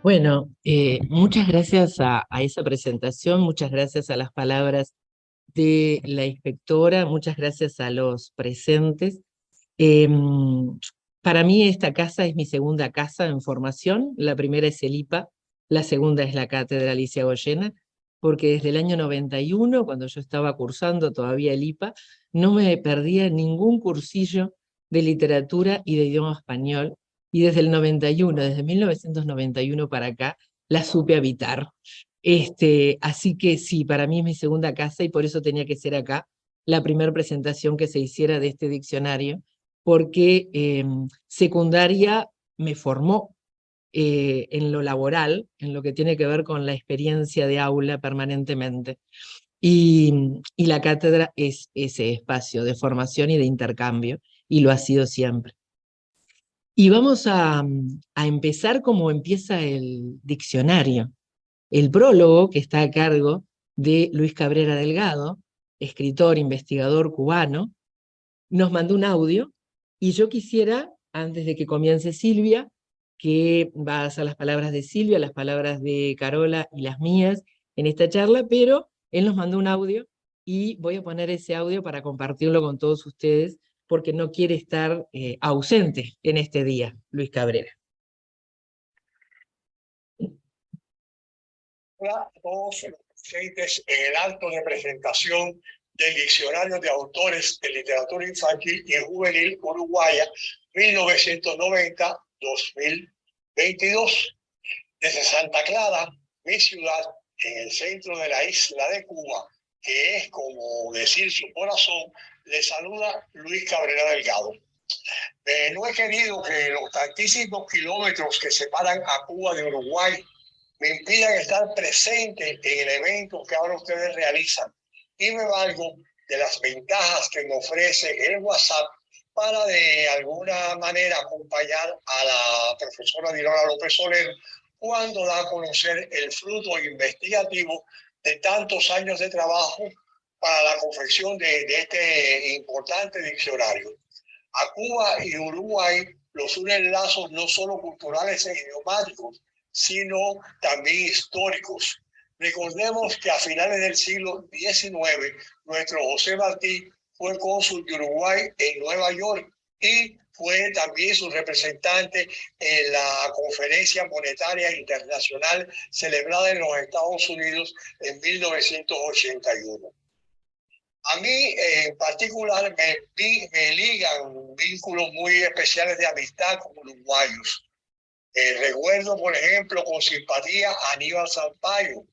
Bueno, muchas gracias a esa presentación, muchas gracias a las palabras de la inspectora, muchas gracias a los presentes. Para mí esta casa es mi segunda casa en formación, la primera es el IPA, la segunda es la Cátedra Alicia Goyena, porque desde el año 91, cuando yo estaba cursando todavía el IPA, no me perdía ningún cursillo de literatura y de idioma español, y desde el 91, desde 1991 para acá, la supe habitar. Así que sí, para mí es mi segunda casa y por eso tenía que ser acá la primera presentación que se hiciera de este diccionario, porque secundaria me formó en lo laboral, en lo que tiene que ver con la experiencia de aula permanentemente. Y la cátedra es ese espacio de formación y de intercambio, y lo ha sido siempre. Y vamos a empezar como empieza el diccionario. El prólogo, que está a cargo de Luis Cabrera Delgado, escritor, investigador cubano, nos mandó un audio y yo quisiera, antes de que comience Silvia, que va a hacer las palabras de Silvia, las palabras de Carola y las mías en esta charla, pero él nos mandó un audio y voy a poner ese audio para compartirlo con todos ustedes porque no quiere estar ausente en este día, Luis Cabrera. Hola a todos los presentes en el acto de presentación del Diccionario de Autores de Literatura Infantil y Juvenil Uruguaya 1990-2022. Desde Santa Clara, mi ciudad, en el centro de la isla de Cuba, que es como decir su corazón, le saluda Luis Cabrera Delgado. No he querido que los tantísimos kilómetros que separan a Cuba de Uruguay me impidan estar presente en el evento que ahora ustedes realizan, y me valgo de las ventajas que me ofrece el WhatsApp para de alguna manera acompañar a la profesora Dinora López Soler cuando da a conocer el fruto investigativo de tantos años de trabajo para la confección de este importante diccionario. A Cuba y Uruguay los unen lazos no solo culturales e idiomáticos, sino también históricos. Recordemos que a finales del siglo XIX, nuestro José Martí fue cónsul de Uruguay en Nueva York y fue también su representante en la Conferencia Monetaria Internacional celebrada en los Estados Unidos en 1981. A mí en particular me ligan vínculos muy especiales de amistad con uruguayos. Recuerdo, por ejemplo, con simpatía a Aníbal Sampaio,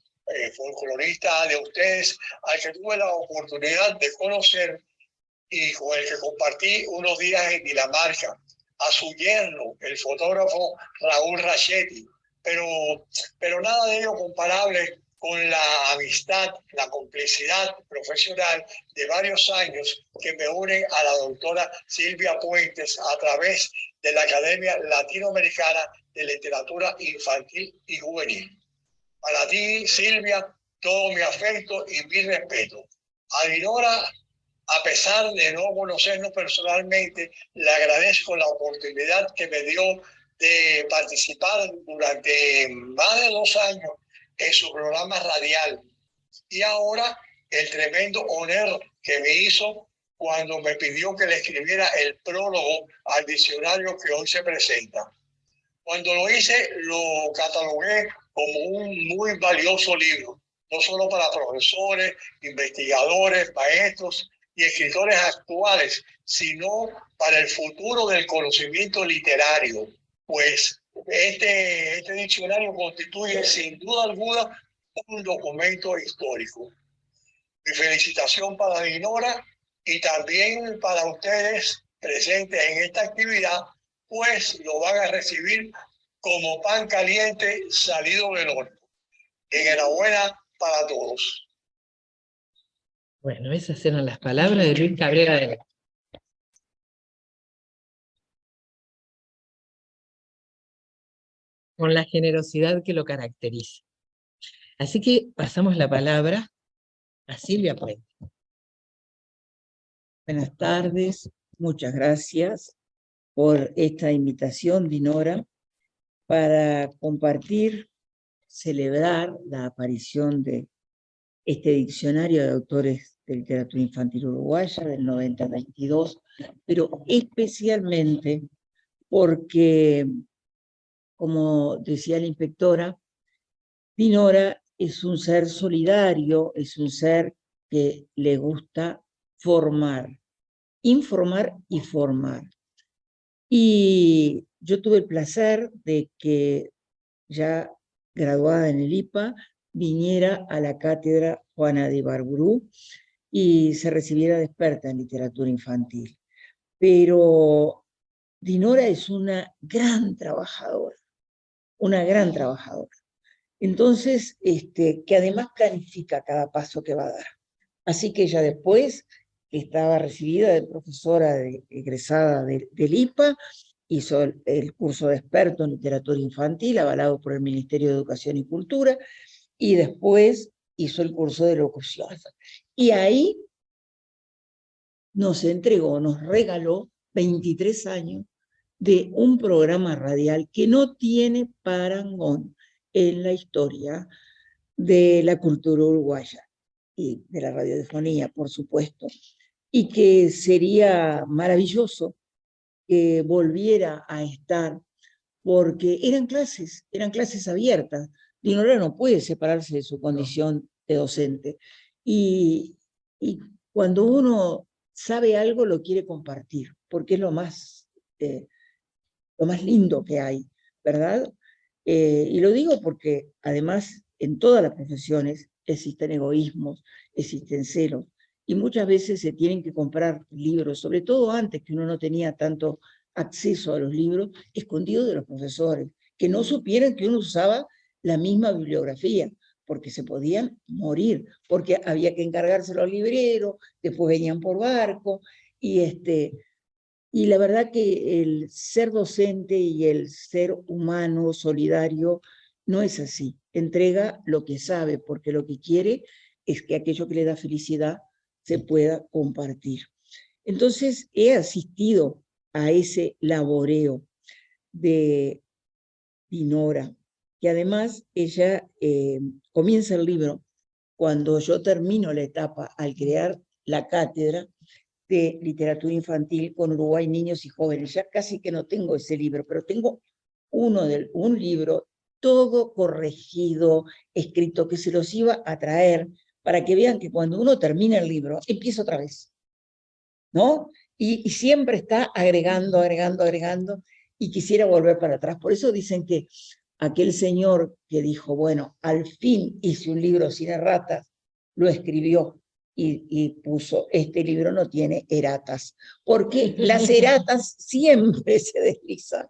folclorista de ustedes, al que tuve la oportunidad de conocer y con el que compartí unos días en Dinamarca, a su yerno, el fotógrafo Raúl Rachetti, pero nada de ello comparable con la amistad, la complicidad profesional de varios años que me unen a la doctora Silvia Puentes a través de la Academia Latinoamericana de Literatura Infantil y Juvenil. Para ti, Silvia, todo mi afecto y mi respeto. A Dinora, a pesar de no conocernos personalmente, le agradezco la oportunidad que me dio de participar durante más de 2 años en su programa radial. Y ahora el tremendo honor que me hizo cuando me pidió que le escribiera el prólogo al diccionario que hoy se presenta. Cuando lo hice, lo catalogué como un muy valioso libro, no solo para profesores, investigadores, maestros y escritores actuales, sino para el futuro del conocimiento literario, pues este diccionario constituye sin duda alguna un documento histórico. Mi felicitación para Dinora y también para ustedes presentes en esta actividad, pues lo van a recibir como pan caliente salido del horno. Enhorabuena para todos. Bueno, esas eran las palabras de Luis Cabrera Delgado. Con la generosidad que lo caracteriza. Así que pasamos la palabra a Silvia Puente. Buenas tardes, muchas gracias por esta invitación, Dinora. para compartir, celebrar la aparición de este diccionario de autores de literatura infantil uruguaya del 90-22, pero especialmente porque, como decía la inspectora, Dinora es un ser solidario, es un ser que le gusta formar, informar y formar. Y yo tuve el placer de que, ya graduada en el IPA, viniera a la cátedra Juana de Ibarburu y se recibiera de experta en literatura infantil. Pero Dinora es una gran trabajadora, una gran trabajadora. Entonces, que además planifica cada paso que va a dar. Así que ella después, que estaba recibida de profesora egresada del IPA, hizo el curso de experto en literatura infantil, avalado por el Ministerio de Educación y Cultura, y después hizo el curso de locución. Y ahí nos entregó, nos regaló 23 años de un programa radial que no tiene parangón en la historia de la cultura uruguaya y de la radiofonía, por supuesto, y que sería maravilloso que volviera a estar, porque eran clases abiertas. Dinora no puede separarse de su condición de docente. Y cuando uno sabe algo, lo quiere compartir, porque es lo más lindo que hay, ¿verdad? Y lo digo porque además en todas las profesiones existen egoísmos, existen celos, y muchas veces se tienen que comprar libros, sobre todo antes que uno no tenía tanto acceso a los libros, escondidos de los profesores, que no supieran que uno usaba la misma bibliografía, porque se podían morir, porque había que encargárselo al librero, después venían por barco, y la verdad que el ser docente y el ser humano solidario no es así. Entrega lo que sabe, porque lo que quiere es que aquello que le da felicidad se pueda compartir. Entonces he asistido a ese laboreo de Dinora, que además ella comienza el libro cuando yo termino la etapa al crear la cátedra de literatura infantil con Uruguay, niños y jóvenes. Ya casi que no tengo ese libro, pero tengo un libro todo corregido, escrito, que se los iba a traer para que vean que cuando uno termina el libro, empieza otra vez, ¿no? Y siempre está agregando, agregando, agregando, y quisiera volver para atrás. Por eso dicen que aquel señor que dijo, bueno, al fin hice un libro sin erratas, lo escribió y puso, este libro no tiene erratas, porque las erratas siempre se deslizan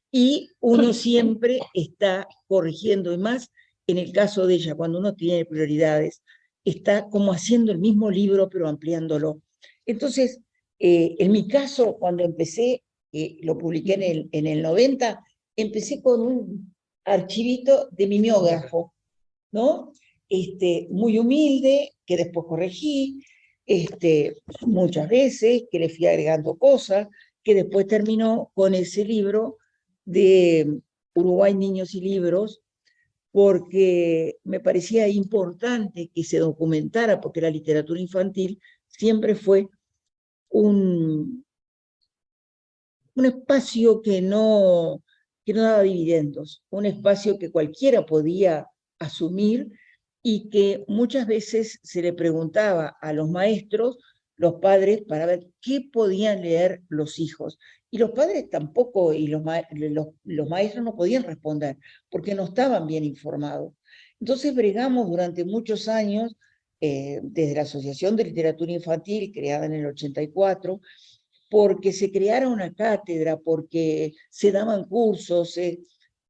y uno siempre está corrigiendo, y más en el caso de ella, cuando uno tiene prioridades, está como haciendo el mismo libro, pero ampliándolo. Entonces, en mi caso, cuando empecé, lo publiqué en el 90, empecé con un archivito de mimeógrafo, ¿no? Muy humilde, que después corregí, muchas veces, que le fui agregando cosas, que después terminó con ese libro de Uruguay, niños y libros, porque me parecía importante que se documentara, porque la literatura infantil siempre fue un espacio que no daba dividendos, un espacio que cualquiera podía asumir y que muchas veces se le preguntaba a los maestros, los padres, para ver qué podían leer los hijos. Y los padres tampoco, y los maestros no podían responder, porque no estaban bien informados. Entonces bregamos durante muchos años, desde la Asociación de Literatura Infantil, creada en el 84, porque se creara una cátedra, porque se daban cursos,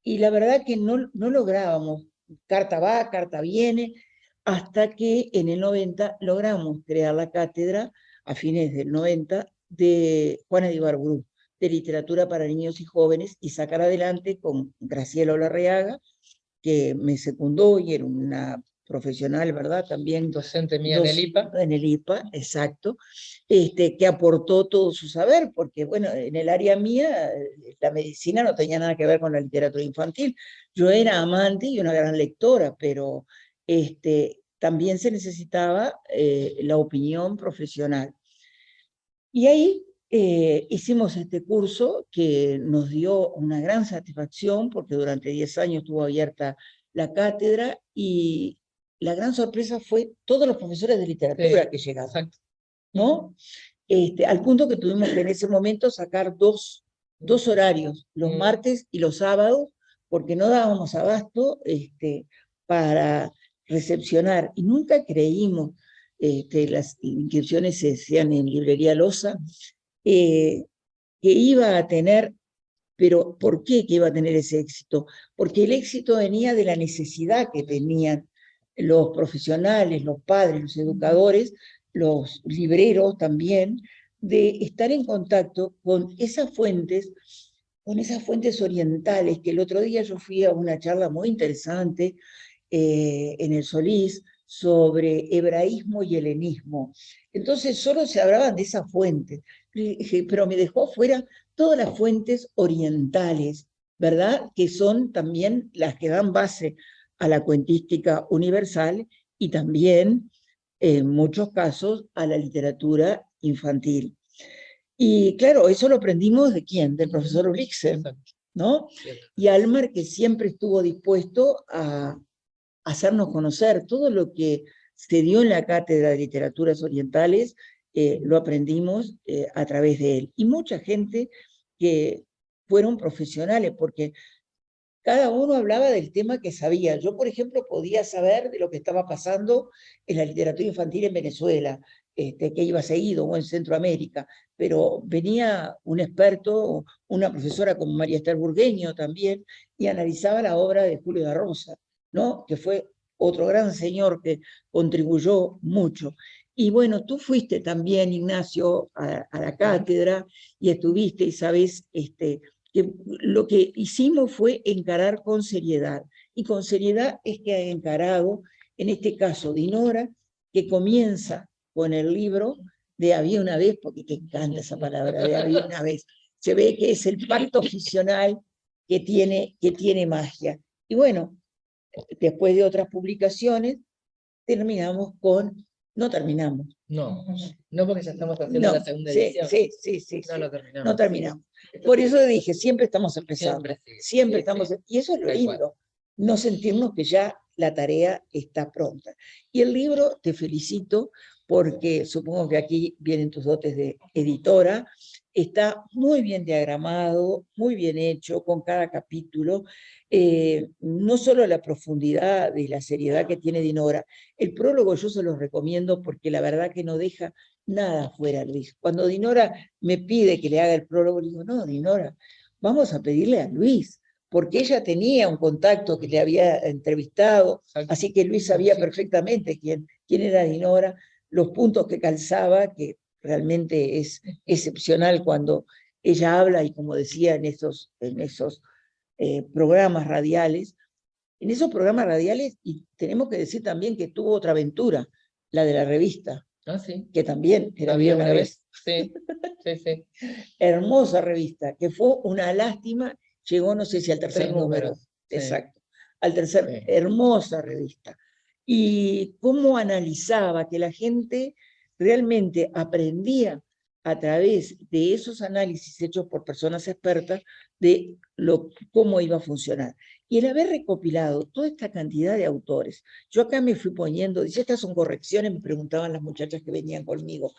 y la verdad que no lográbamos, carta va, carta viene, hasta que en el 90 logramos crear la cátedra, a fines del 90, de Juana de Ibarburu, de literatura para niños y jóvenes, y sacar adelante con Graciela Olarreaga, que me secundó y era una profesional, ¿verdad? También Docente mía en el IPA. En el IPA, exacto, que aportó todo su saber, porque bueno, en el área mía, la medicina no tenía nada que ver con la literatura infantil. Yo era amante y una gran lectora, pero también se necesitaba la opinión profesional. Y ahí hicimos este curso que nos dio una gran satisfacción porque durante 10 años estuvo abierta la cátedra y la gran sorpresa fue todos los profesores de literatura que llegaban, ¿no? Al punto que tuvimos que en ese momento sacar dos horarios, los martes y los sábados, porque no dábamos abasto para recepcionar. Y nunca creímos, las inscripciones se hacían en Librería Loza, que iba a tener, pero ¿por qué que iba a tener ese éxito? Porque el éxito venía de la necesidad que tenían los profesionales, los padres, los educadores, los libreros también, de estar en contacto con esas fuentes orientales, que el otro día yo fui a una charla muy interesante en el Solís sobre hebraísmo y helenismo. Entonces solo se hablaban de esas fuentes, pero me dejó fuera todas las fuentes orientales, ¿verdad? Que son también las que dan base a la cuentística universal y también, en muchos casos, a la literatura infantil. Y claro, eso lo aprendimos ¿de quién? Del profesor Ulixen, ¿no? Y Almar, que siempre estuvo dispuesto a hacernos conocer todo lo que se dio en la Cátedra de Literaturas Orientales, lo aprendimos a través de él. Y mucha gente que fueron profesionales, porque cada uno hablaba del tema que sabía. Yo, por ejemplo, podía saber de lo que estaba pasando en la literatura infantil en Venezuela, que iba seguido, o en Centroamérica, pero venía un experto, una profesora como María Esther Burgueño también, y analizaba la obra de Julio de Rosa, ¿no? Que fue otro gran señor que contribuyó mucho. Y bueno, tú fuiste también, Ignacio, a la cátedra, y estuviste, y sabes, que lo que hicimos fue encarar con seriedad, y con seriedad es que ha encarado, en este caso, Dinora, que comienza con el libro de Había una vez, porque te encanta esa palabra, de Había una vez, se ve que es el pacto ficcional que tiene magia. Y bueno, después de otras publicaciones, no terminamos. No porque ya estamos haciendo la segunda edición. Sí. No terminamos. Sí. Por eso dije, siempre estamos empezando. Siempre estamos. Sí. Y eso es lo lindo, no sentirnos que ya la tarea está pronta. Y el libro, te felicito, porque supongo que aquí vienen tus dotes de editora, está muy bien diagramado, muy bien hecho, con cada capítulo. No solo la profundidad y la seriedad que tiene Dinora, el prólogo yo se los recomiendo porque la verdad que no deja nada fuera, Luis. Cuando Dinora me pide que le haga el prólogo, le digo, no, Dinora, vamos a pedirle a Luis, porque ella tenía un contacto que le había entrevistado, así que Luis sabía perfectamente quién era Dinora, los puntos que calzaba, que realmente es excepcional cuando ella habla, y como decía en esos programas radiales, y tenemos que decir también que tuvo otra aventura, la de la revista, que también Había una vez. Sí. Hermosa revista, que fue una lástima, llegó no sé si al tercer número. Exacto, al tercer, hermosa revista. Y cómo analizaba, que la gente realmente aprendía a través de esos análisis hechos por personas expertas de cómo iba a funcionar. Y el haber recopilado toda esta cantidad de autores, yo acá me fui poniendo, dice, estas son correcciones, me preguntaban las muchachas que venían conmigo.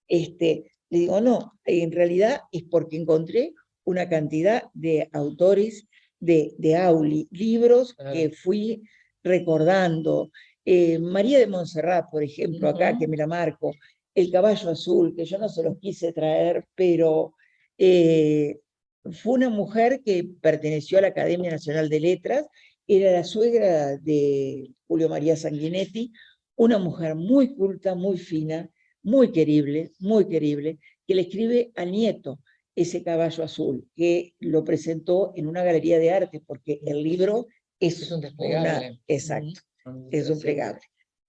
Le digo, no, en realidad es porque encontré una cantidad de autores de Auli, libros que fui recordando. María de Montserrat, por ejemplo, acá que me la marco, El caballo azul, que yo no se los quise traer, pero fue una mujer que perteneció a la Academia Nacional de Letras, era la suegra de Julio María Sanguinetti, una mujer muy culta, muy fina, muy querible, que le escribe al nieto ese caballo azul, que lo presentó en una galería de arte, porque el libro es un desplegable. Exacto. es un plegable.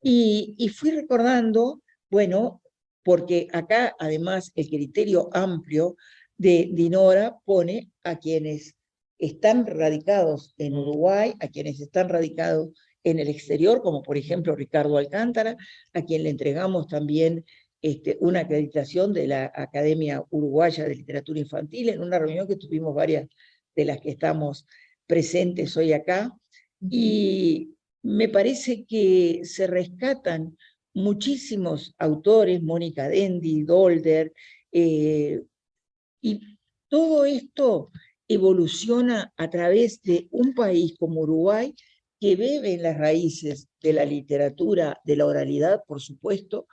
Y fui recordando, bueno, porque acá además el criterio amplio de Dinora pone a quienes están radicados en Uruguay, a quienes están radicados en el exterior, como por ejemplo Ricardo Alcántara, a quien le entregamos también una acreditación de la Academia Uruguaya de Literatura Infantil, en una reunión que tuvimos varias de las que estamos presentes hoy acá, y me parece que se rescatan muchísimos autores, Mónica Dendi, Dolder, y todo esto evoluciona a través de un país como Uruguay, que bebe en las raíces de la literatura, de la oralidad, por supuesto,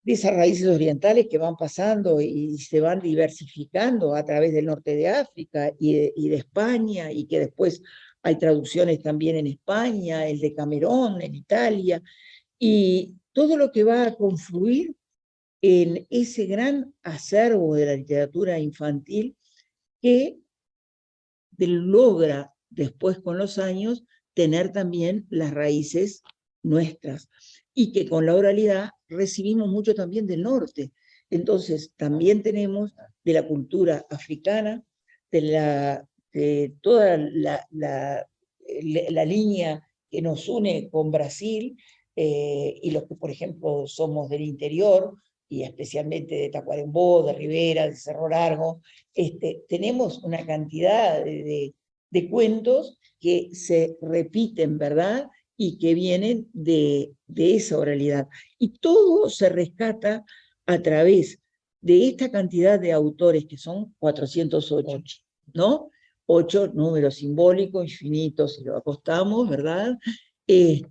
de esas raíces orientales que van pasando y se van diversificando a través del norte de África y de España, y que después hay traducciones también en España, el de Camerón, en Italia, y todo lo que va a confluir en ese gran acervo de la literatura infantil que logra después con los años tener también las raíces nuestras, y que con la oralidad recibimos mucho también del norte. Entonces también tenemos de la cultura africana, de toda la línea que nos une con Brasil, y los que por ejemplo somos del interior, y especialmente de Tacuarembó, de Rivera, de Cerro Largo, tenemos una cantidad de cuentos que se repiten, ¿verdad? Y que vienen de esa oralidad. Y todo se rescata a través de esta cantidad de autores, que son 408, ¿no? 8 números simbólicos, infinitos, si lo acostamos, ¿verdad? Y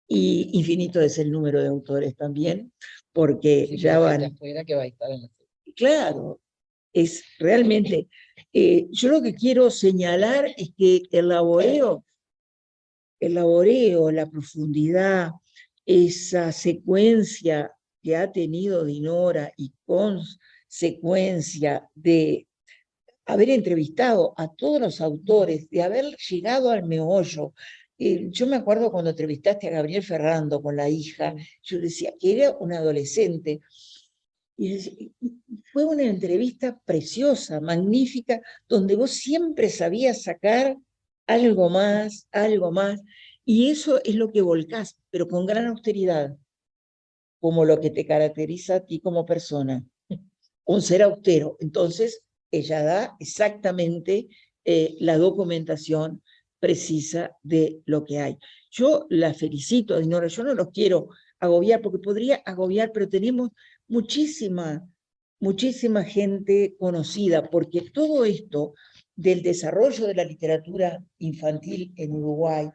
infinito es el número de autores también, porque Sí, ya van... afuera que va a estar en la... Claro, es realmente... yo lo que quiero señalar es que el laboreo, la profundidad, esa secuencia que ha tenido Dinora, y consecuencia de haber entrevistado a todos los autores, de haber llegado al meollo. Yo me acuerdo cuando entrevistaste a Gabriel Ferrando con la hija, yo decía que era un adolescente, y fue una entrevista preciosa, magnífica, donde vos siempre sabías sacar algo más, y eso es lo que volcás, pero con gran austeridad, como lo que te caracteriza a ti como persona, un ser austero. Entonces, ella da exactamente la documentación precisa de lo que hay. Yo la felicito, Dinora, yo no los quiero agobiar, porque podría agobiar, pero tenemos muchísima gente conocida, porque todo esto del desarrollo de la literatura infantil en Uruguay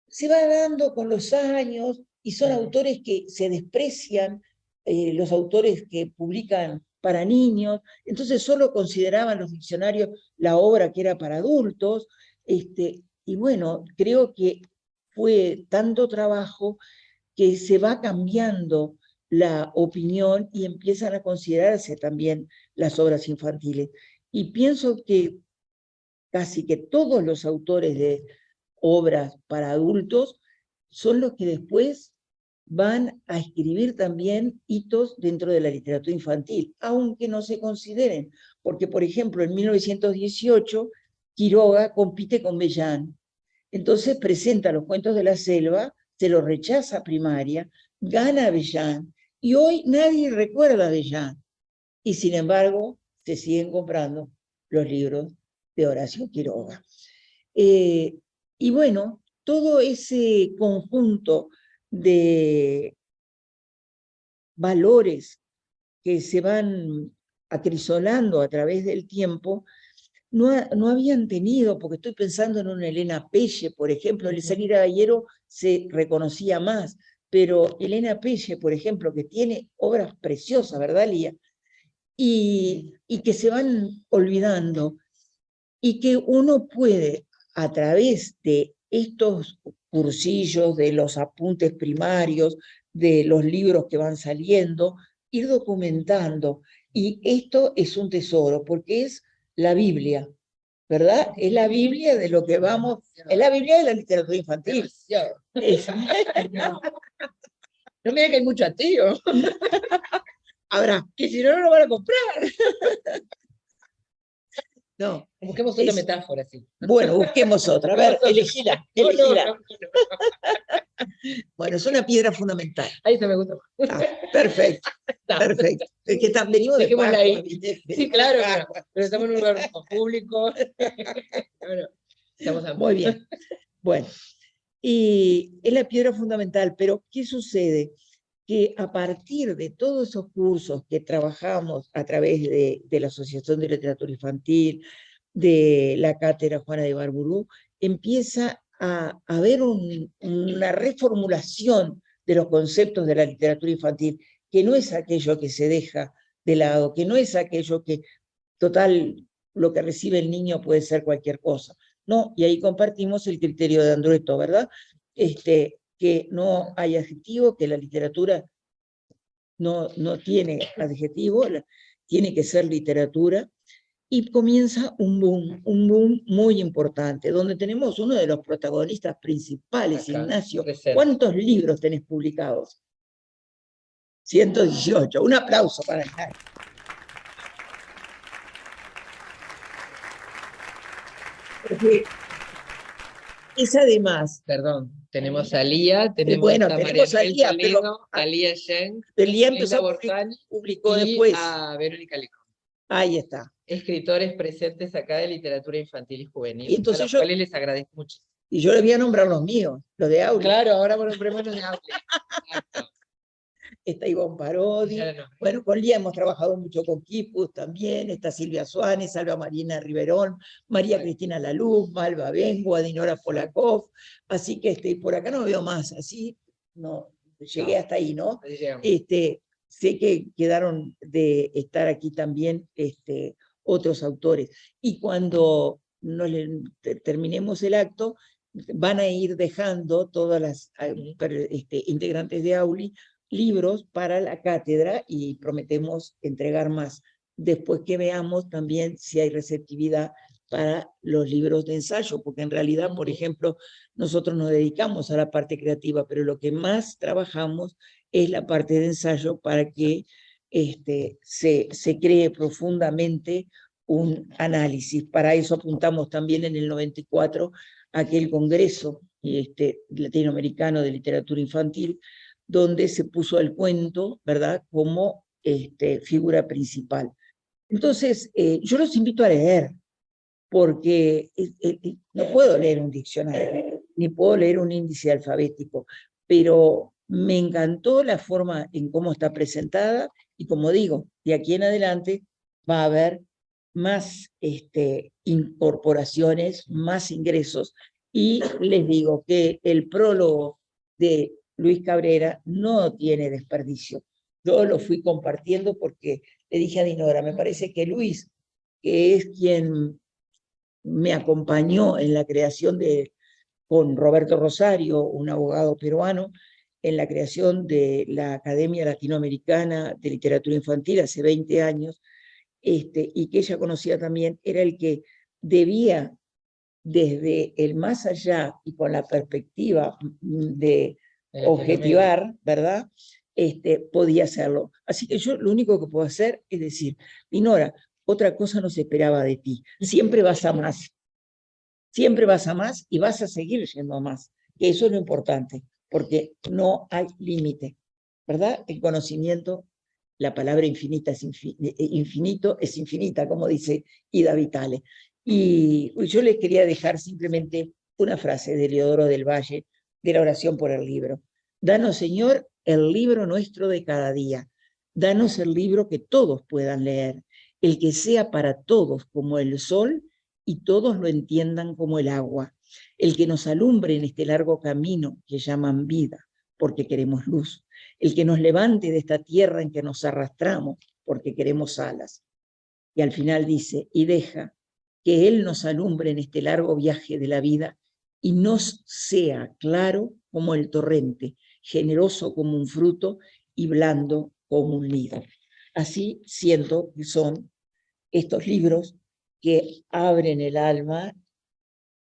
se va dando con los años, y son autores que se desprecian, los autores que publican para niños, entonces solo consideraban los diccionarios la obra que era para adultos, y bueno, creo que fue tanto trabajo que se va cambiando la opinión y empiezan a considerarse también las obras infantiles. Y pienso que casi que todos los autores de obras para adultos son los que después van a escribir también hitos dentro de la literatura infantil, aunque no se consideren, porque por ejemplo en 1918 Quiroga compite con Bellán, entonces presenta los cuentos de la selva, se los rechaza a primaria, gana a Bellán, y hoy nadie recuerda a Bellán, y sin embargo se siguen comprando los libros de Horacio Quiroga. Y bueno, todo ese conjunto de valores que se van acrisolando a través del tiempo, no habían tenido, porque estoy pensando en una Elena Pelle, por ejemplo, Elizalira Gallero se reconocía más, pero Elena Pelle, por ejemplo, que tiene obras preciosas, ¿verdad, Lía? Y que se van olvidando, y que uno puede, a través de estos cursillos, de los apuntes primarios, de los libros que van saliendo, ir documentando. Y esto es un tesoro, porque es la Biblia ¿verdad? Es la Biblia de lo que vamos, es la Biblia de la literatura infantil. No me digas que hay mucho ateo. Habrá, que si no, no lo van a comprar. No, Busquemos otra metáfora, sí. bueno, busquemos otra. A ver, elegila, elegila. Bueno, es una piedra fundamental. Ahí se me gustó. Ah, perfecto, perfecto. Es que venimos de Dejémosla Pascua, ahí. ¿viste? Sí, claro, pero estamos en un lugar público. Bueno, estamos Muy bien. Bueno, y es la piedra fundamental, pero ¿qué sucede? Que a partir de todos esos cursos que trabajamos a través de la Asociación de Literatura Infantil, de la Cátedra Juana de Barburú, empieza a haber una reformulación de los conceptos de la literatura infantil, que no es aquello que se deja de lado, que no es aquello que, total, lo que recibe el niño puede ser cualquier cosa. No, y ahí compartimos el criterio de Andrueto, ¿verdad? Que no hay adjetivo, que la literatura no tiene adjetivo, tiene que ser literatura, y comienza un boom muy importante, donde tenemos uno de los protagonistas principales, Acá, Ignacio. presente. ¿Cuántos libros tenés publicados? 118. Un aplauso para Ignacio. Porque es además... Perdón, tenemos a Lía, tenemos bueno, a tenemos a Marianel Lía, Toledo, pero a Lía Shen, Lía a empezó Hilda a Borzani publicó y después. a Verónica Licón. Ahí está. Escritores presentes acá de literatura infantil y juvenil, Y entonces a los cuales les agradezco mucho. Y yo le voy a nombrar los míos, los de Auli. Claro, ahora por los premios de Auli. Está Ivonne Parodi. Bueno, con Lía hemos trabajado mucho con Kipus también. Está Silvia Suárez, Salva Marina Riverón, María Cristina Laluz, Malva Bengua, Dinora Polakov. Así que por acá no veo más. Así, no, llegué hasta ahí, ¿no? Sé que quedaron de estar aquí también otros autores. Y cuando terminemos el acto, van a ir dejando todas las integrantes de Auli libros para la cátedra y prometemos entregar más. Después que veamos también si hay receptividad para los libros de ensayo, porque en realidad, por ejemplo, nosotros nos dedicamos a la parte creativa, pero lo que más trabajamos es la parte de ensayo para que se cree profundamente un análisis. Para eso apuntamos también en el 94 a aquel congreso latinoamericano de literatura infantil, donde se puso el cuento, ¿verdad?, como figura principal. Entonces, yo los invito a leer, porque no puedo leer un diccionario, ni puedo leer un índice alfabético, pero me encantó la forma en cómo está presentada, y como digo, de aquí en adelante va a haber más incorporaciones, más ingresos, y les digo que el prólogo de Luis Cabrera no tiene desperdicio. Yo lo fui compartiendo porque le dije a Dinora, me parece que Luis, que es quien me acompañó en la creación con Roberto Rosario, un abogado peruano, en la creación de la Academia Latinoamericana de Literatura Infantil hace 20 años, y que ella conocía también, era el que debía, desde el más allá y con la perspectiva de objetivar, ¿verdad?, podía hacerlo. Así que yo lo único que puedo hacer es decir, Dinora, otra cosa no se esperaba de ti, siempre vas a más. Siempre vas a más y vas a seguir yendo a más. Que eso es lo importante, porque no hay límite, ¿verdad? El conocimiento, la palabra infinita es infinito, es infinita, como dice Ida Vitale. Y yo les quería dejar simplemente una frase de Leodoro del Valle, de la oración por el libro. Danos, Señor, el libro nuestro de cada día. Danos el libro que todos puedan leer, el que sea para todos como el sol y todos lo entiendan como el agua, el que nos alumbre en este largo camino que llaman vida, porque queremos luz, el que nos levante de esta tierra en que nos arrastramos, porque queremos alas. Y al final dice, y deja que Él nos alumbre en este largo viaje de la vida y nos sea claro como el torrente, generoso como un fruto y blando como un nido. Así siento que son estos libros que abren el alma,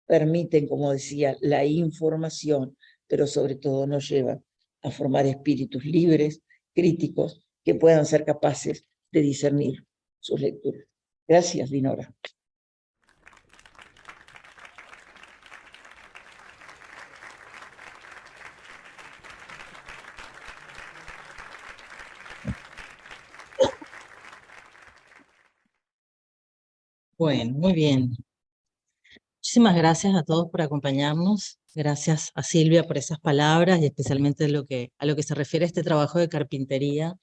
permiten, como decía, la información, pero sobre todo nos llevan a formar espíritus libres, críticos, que puedan ser capaces de discernir sus lecturas. Gracias, Dinora. Bueno, muy bien. Muchísimas gracias a todos por acompañarnos. Gracias a Silvia por esas palabras y especialmente a lo que se refiere a este trabajo de carpintería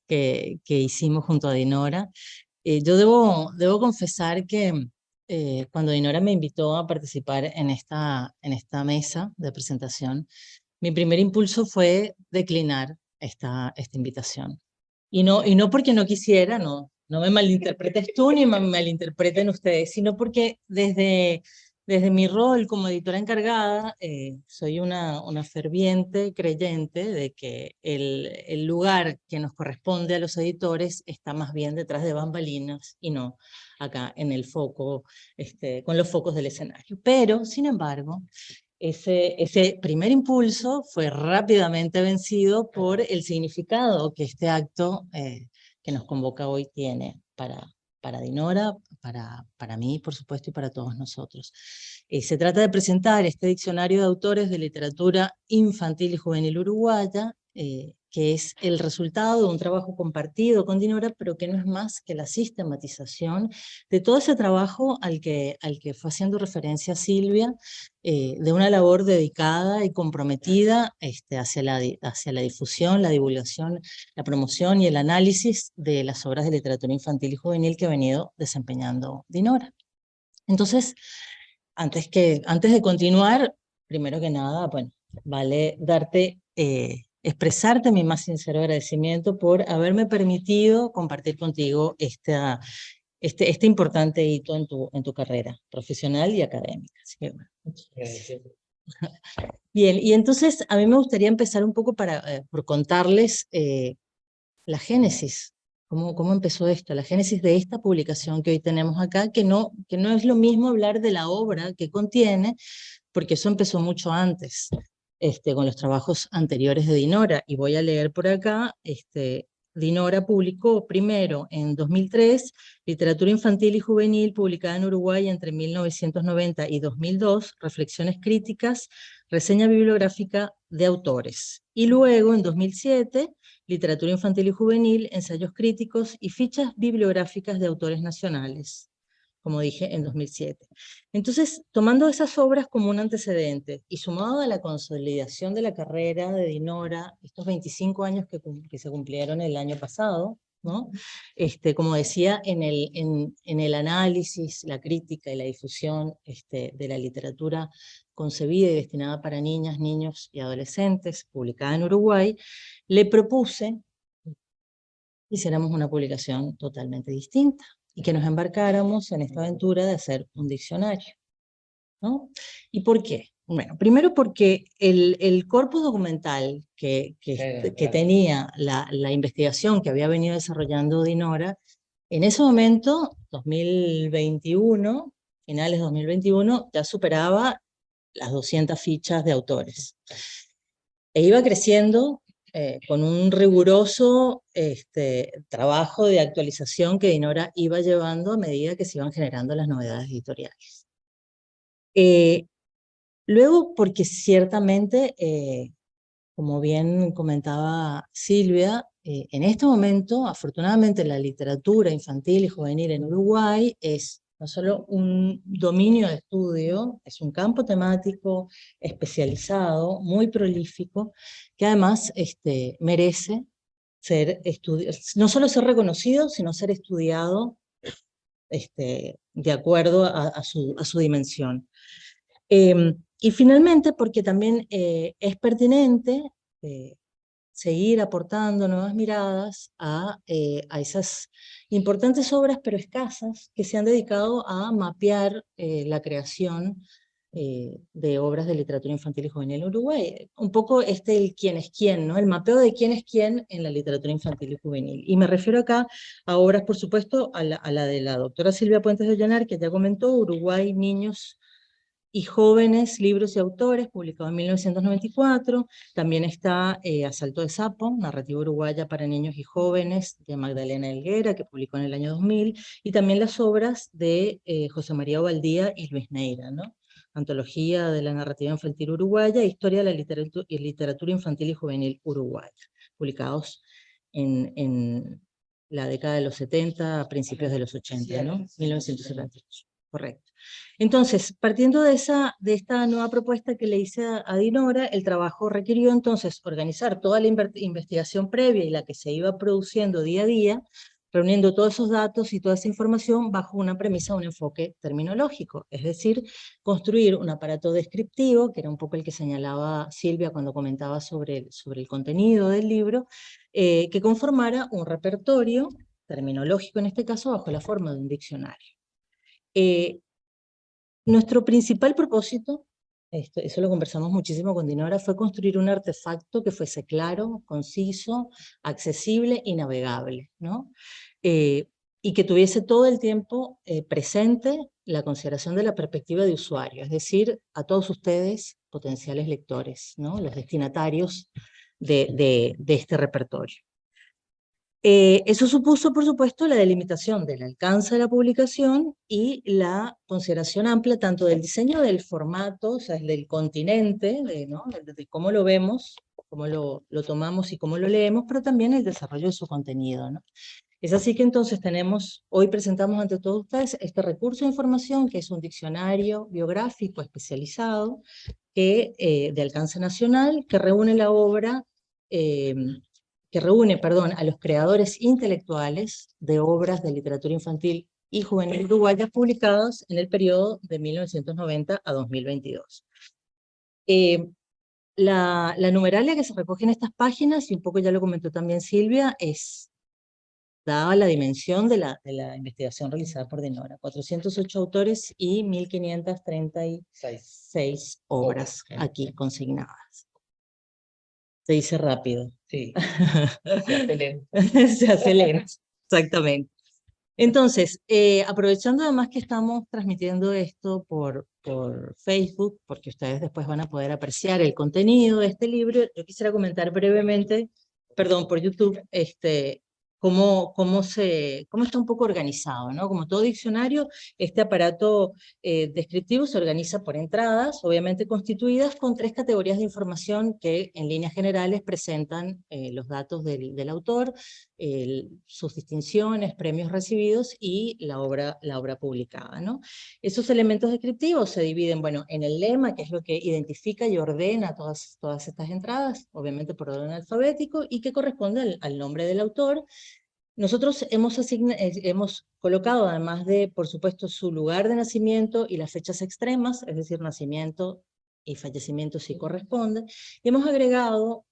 que hicimos junto a Dinora. Yo debo confesar que cuando Dinora me invitó a participar en esta mesa de presentación, mi primer impulso fue declinar esta invitación. Y no porque no quisiera, no me malinterpretes tú ni me malinterpreten ustedes, sino porque desde mi rol como editora encargada, soy una ferviente creyente de que el lugar que nos corresponde a los editores está más bien detrás de bambalinas y no acá en el foco, con los focos del escenario. Pero, sin embargo, ese primer impulso fue rápidamente vencido por el significado que este acto que nos convoca hoy tiene para Dinora, para mí, por supuesto, y para todos nosotros. Se trata de presentar este diccionario de autores de literatura infantil y juvenil uruguaya, que es el resultado de un trabajo compartido con Dinora, pero que no es más que la sistematización de todo ese trabajo al que fue haciendo referencia Silvia, de una labor dedicada y comprometida hacia la difusión, la divulgación, la promoción y el análisis de las obras de literatura infantil y juvenil que ha venido desempeñando Dinora. Entonces, antes de continuar, primero que nada, bueno, vale expresarte mi más sincero agradecimiento por haberme permitido compartir contigo este importante hito en tu carrera profesional y académica. Así que, bueno, bien, y entonces a mí me gustaría empezar un poco por contarles la génesis, cómo empezó esto, la génesis de esta publicación que hoy tenemos acá, que no es lo mismo hablar de la obra que contiene, porque eso empezó mucho antes, con los trabajos anteriores de Dinora, y voy a leer por acá. Dinora publicó primero en 2003 Literatura Infantil y Juvenil, publicada en Uruguay entre 1990 y 2002, Reflexiones Críticas, Reseña Bibliográfica de Autores. Y luego, en 2007, Literatura Infantil y Juvenil, Ensayos Críticos y Fichas Bibliográficas de Autores Nacionales, como dije, en 2007. Entonces, tomando esas obras como un antecedente y sumado a la consolidación de la carrera de Dinora, estos 25 años que se cumplieron el año pasado, ¿no? Como decía, en el análisis, la crítica y la difusión de la literatura concebida y destinada para niñas, niños y adolescentes, publicada en Uruguay, le propuse que hiciéramos una publicación totalmente distinta y que nos embarcáramos en esta aventura de hacer un diccionario, ¿no? ¿Y por qué? Bueno, primero porque el corpus documental que tenía la investigación que había venido desarrollando Dinora, en ese momento, 2021, finales de 2021, ya superaba las 200 fichas de autores. E iba creciendo con un riguroso trabajo de actualización que Dinora iba llevando a medida que se iban generando las novedades editoriales. Luego, porque ciertamente, como bien comentaba Silvia, en este momento, afortunadamente, la literatura infantil y juvenil en Uruguay es no solo un dominio de estudio, es un campo temático especializado, muy prolífico, que además merece ser no solo ser reconocido, sino ser estudiado de acuerdo a su dimensión. Y finalmente, porque también es pertinente seguir aportando nuevas miradas a esas importantes obras, pero escasas, que se han dedicado a mapear la creación de obras de literatura infantil y juvenil en Uruguay. Un poco el quién es quién, ¿no? El mapeo de quién es quién en la literatura infantil y juvenil. Y me refiero acá a obras, por supuesto, a la de la doctora Silvia Puentes de Ollonar, que ya comentó, Uruguay, niños y jóvenes, libros y autores, publicado en 1994. También está Asalto de Sapo, narrativa uruguaya para niños y jóvenes, de Magdalena Helguera, que publicó en el año 2000, y también las obras de José María Ovaldía y Luis Neira, ¿no? Antología de la narrativa infantil uruguaya, Historia de la literatura infantil y juvenil uruguaya, publicados en la década de los 70, a principios de los 80, ¿no? 1978, correcto. Entonces, partiendo de esta nueva propuesta que le hice a Dinora, el trabajo requirió entonces organizar toda la investigación previa y la que se iba produciendo día a día, reuniendo todos esos datos y toda esa información bajo una premisa, un enfoque terminológico, es decir, construir un aparato descriptivo, que era un poco el que señalaba Silvia cuando comentaba sobre el contenido del libro, que conformara un repertorio terminológico, en este caso, bajo la forma de un diccionario. Nuestro principal propósito, eso lo conversamos muchísimo con Dinora, fue construir un artefacto que fuese claro, conciso, accesible y navegable, ¿no? Y que tuviese todo el tiempo presente la consideración de la perspectiva de usuario, es decir, a todos ustedes, potenciales lectores, ¿no? Los destinatarios de este repertorio. Eso supuso, por supuesto, la delimitación del alcance de la publicación y la consideración amplia tanto del diseño del formato, o sea, del continente, ¿no? de cómo lo vemos, cómo lo tomamos y cómo lo leemos, pero también el desarrollo de su contenido, ¿no? Es así que entonces hoy presentamos ante todos ustedes este recurso de información, que es un diccionario biográfico especializado de alcance nacional, que reúne la obra a los creadores intelectuales de obras de literatura infantil y juvenil uruguayas publicadas en el periodo de 1990 a 2022. La numeralia que se recoge en estas páginas, y un poco ya lo comentó también Silvia, dada la dimensión de la investigación realizada por Dinora, 408 autores y 1536 obras aquí consignadas. Se dice rápido. Sí, se acelera. Se acelera, exactamente. Entonces, aprovechando además que estamos transmitiendo esto por Facebook, porque ustedes después van a poder apreciar el contenido de este libro, yo quisiera comentar brevemente, perdón, por YouTube, cómo está un poco organizado, ¿no? Como todo diccionario, este aparato descriptivo se organiza por entradas, obviamente constituidas con 3 categorías de información que en líneas generales presentan los datos del autor, sus distinciones, premios recibidos y la obra publicada, ¿no? Esos elementos descriptivos se dividen, bueno, en el lema, que es lo que identifica y ordena todas estas entradas, obviamente por orden alfabético, y que corresponde al nombre del autor. Nosotros hemos colocado, además de, por supuesto, su lugar de nacimiento y las fechas extremas, es decir, nacimiento y fallecimiento si corresponde, y hemos agregado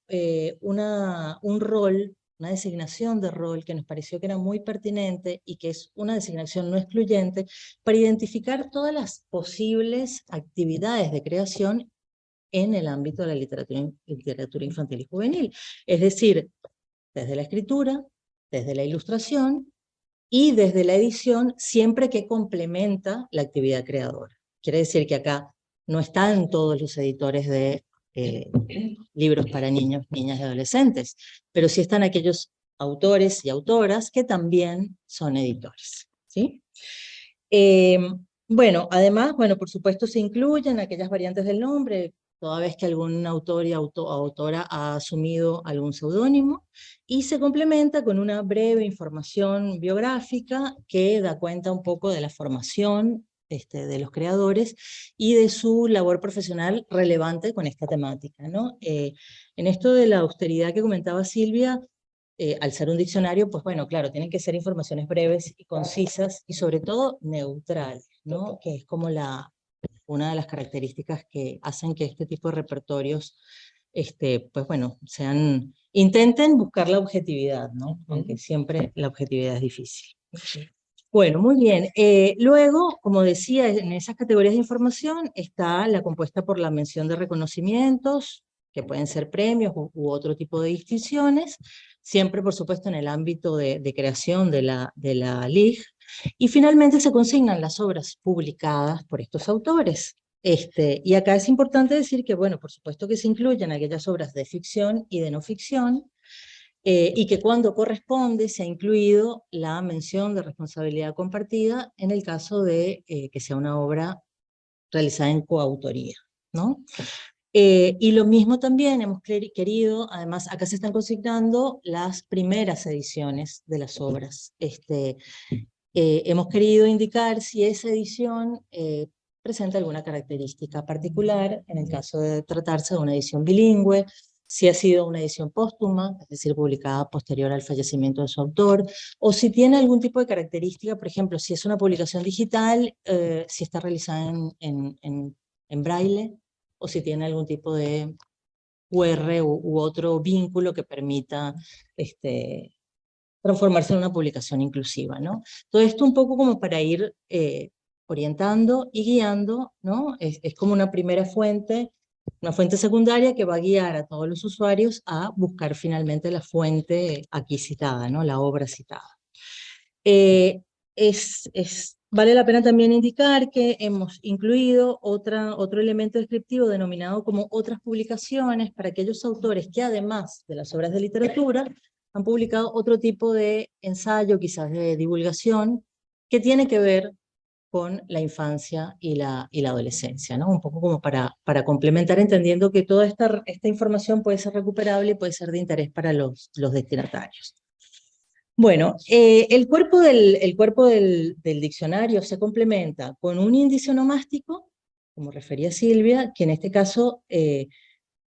un rol, una designación de rol que nos pareció que era muy pertinente y que es una designación no excluyente para identificar todas las posibles actividades de creación en el ámbito de la literatura infantil y juvenil. Es decir, desde la escritura, desde la ilustración y desde la edición, siempre que complementa la actividad creadora. Quiere decir que acá no están todos los editores de libros para niños, niñas y adolescentes, pero sí están aquellos autores y autoras que también son editores, ¿sí? Bueno, además, por supuesto se incluyen aquellas variantes del nombre, toda vez que algún autor y autora ha asumido algún seudónimo, y se complementa con una breve información biográfica que da cuenta un poco de la formación de los creadores y de su labor profesional relevante con esta temática, ¿no? En esto de la austeridad que comentaba Silvia, al ser un diccionario, pues bueno, claro, tienen que ser informaciones breves y concisas y sobre todo neutrales, ¿no? Que es como una de las características que hacen que este tipo de repertorios, pues bueno, intenten buscar la objetividad, ¿no? Aunque siempre la objetividad es difícil. Bueno, muy bien. Luego, como decía, en esas categorías de información está la compuesta por la mención de reconocimientos, que pueden ser premios u otro tipo de distinciones, siempre, por supuesto, en el ámbito de creación de la LIG. Y finalmente se consignan las obras publicadas por estos autores. Y acá es importante decir que, bueno, por supuesto que se incluyen aquellas obras de ficción y de no ficción, y que cuando corresponde se ha incluido la mención de responsabilidad compartida en el caso de que sea una obra realizada en coautoría, ¿no? Y lo mismo también hemos querido, además acá se están consignando las primeras ediciones de las obras. Hemos querido indicar si esa edición presenta alguna característica particular, en el caso de tratarse de una edición bilingüe, si ha sido una edición póstuma, es decir, publicada posterior al fallecimiento de su autor, o si tiene algún tipo de característica, por ejemplo, si es una publicación digital, si está realizada en braille, o si tiene algún tipo de QR u otro vínculo que permita transformarse en una publicación inclusiva, ¿no? Todo esto un poco como para ir orientando y guiando, ¿no? Es como una primera fuente, una fuente secundaria que va a guiar a todos los usuarios a buscar finalmente la fuente aquí citada, ¿no? La obra citada. Vale la pena también indicar que hemos incluido otro elemento descriptivo denominado como otras publicaciones para aquellos autores que además de las obras de literatura han publicado otro tipo de ensayo, quizás de divulgación, que tiene que ver con la infancia y la adolescencia, ¿no? Un poco como para complementar, entendiendo que toda esta información puede ser recuperable y puede ser de interés para los destinatarios. Bueno, el cuerpo del diccionario se complementa con un índice onomástico, como refería Silvia, que en este caso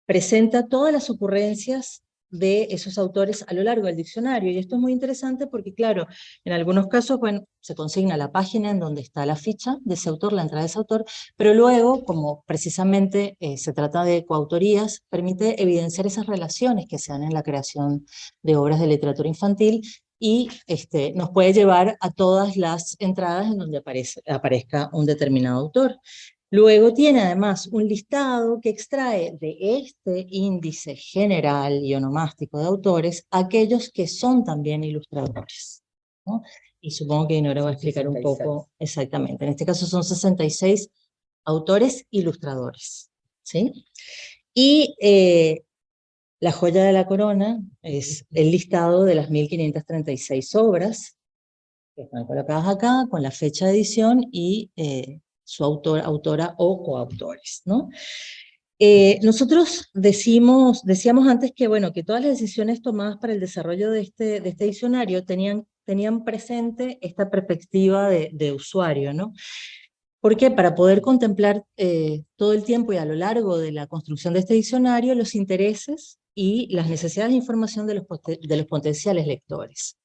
presenta todas las ocurrencias de esos autores a lo largo del diccionario. Y esto es muy interesante porque, claro, en algunos casos, bueno, se consigna la página en donde está la ficha de ese autor, la entrada de ese autor, pero luego, como precisamente se trata de coautorías, permite evidenciar esas relaciones que se dan en la creación de obras de literatura infantil y nos puede llevar a todas las entradas en donde aparezca un determinado autor. Luego tiene además un listado que extrae de este índice general y onomástico de autores aquellos que son también ilustradores, ¿no? Y supongo que Dinora va a explicar un poco exactamente. En este caso son 66 autores ilustradores, ¿sí? Y la joya de la corona es el listado de las 1536 obras que están colocadas acá, con la fecha de edición y su autor, autora o coautores, ¿no? Nosotros decíamos antes que, bueno, que todas las decisiones tomadas para el desarrollo de este diccionario tenían presente esta perspectiva de usuario, ¿no? Porque para poder contemplar todo el tiempo y a lo largo de la construcción de este diccionario los intereses y las necesidades de información de los potenciales lectores.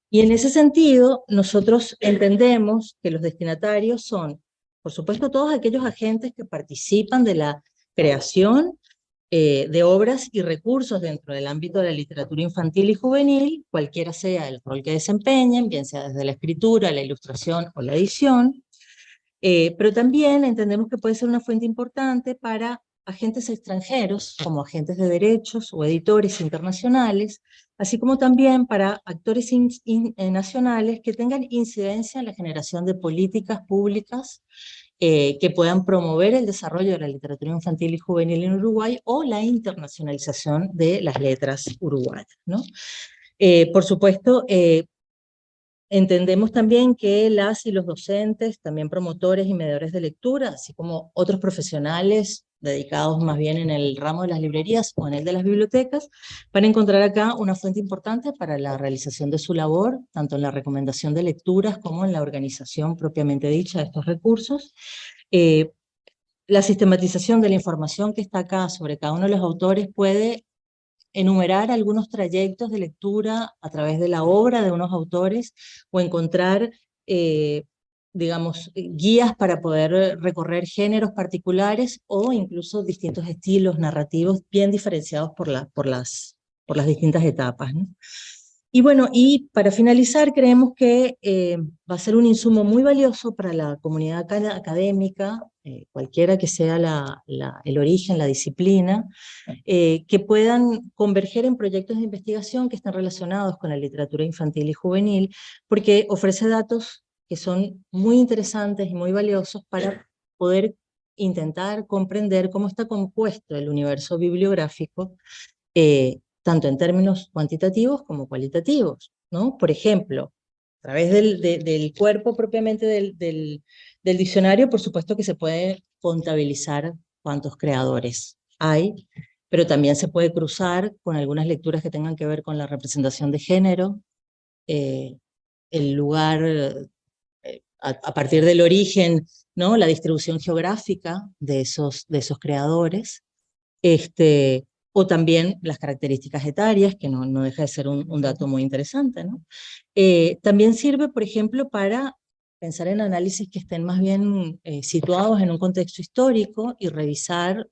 Y en ese sentido, nosotros entendemos que los destinatarios son, por supuesto, todos aquellos agentes que participan de la creación de obras y recursos dentro del ámbito de la literatura infantil y juvenil, cualquiera sea el rol que desempeñen, bien sea desde la escritura, la ilustración o la edición, pero también entendemos que puede ser una fuente importante para agentes extranjeros, como agentes de derechos o editores internacionales, así como también para actores nacionales que tengan incidencia en la generación de políticas públicas que puedan promover el desarrollo de la literatura infantil y juvenil en Uruguay o la internacionalización de las letras uruguayas, ¿no? Por supuesto, entendemos también que las y los docentes, también promotores y mediadores de lectura, así como otros profesionales dedicados más bien en el ramo de las librerías o en el de las bibliotecas, van a encontrar acá una fuente importante para la realización de su labor, tanto en la recomendación de lecturas como en la organización propiamente dicha de estos recursos. La sistematización de la información que está acá sobre cada uno de los autores puede enumerar algunos trayectos de lectura a través de la obra de unos autores o encontrar, digamos, guías para poder recorrer géneros particulares o incluso distintos estilos narrativos bien diferenciados por las distintas etapas, ¿no? Y bueno, y para finalizar, creemos que va a ser un insumo muy valioso para la comunidad académica, cualquiera que sea el origen, la disciplina, que puedan converger en proyectos de investigación que estén relacionados con la literatura infantil y juvenil, porque ofrece datos que son muy interesantes y muy valiosos para poder intentar comprender cómo está compuesto el universo bibliográfico, tanto en términos cuantitativos como cualitativos, ¿no? Por ejemplo, a través del cuerpo propiamente del diccionario, por supuesto que se puede contabilizar cuántos creadores hay, pero también se puede cruzar con algunas lecturas que tengan que ver con la representación de género, el lugar, a partir del origen, ¿no? La distribución geográfica de esos creadores, o también las características etarias, que no deja de ser un dato muy interesante, ¿no? También sirve, por ejemplo, para pensar en análisis que estén más bien situados en un contexto histórico y revisar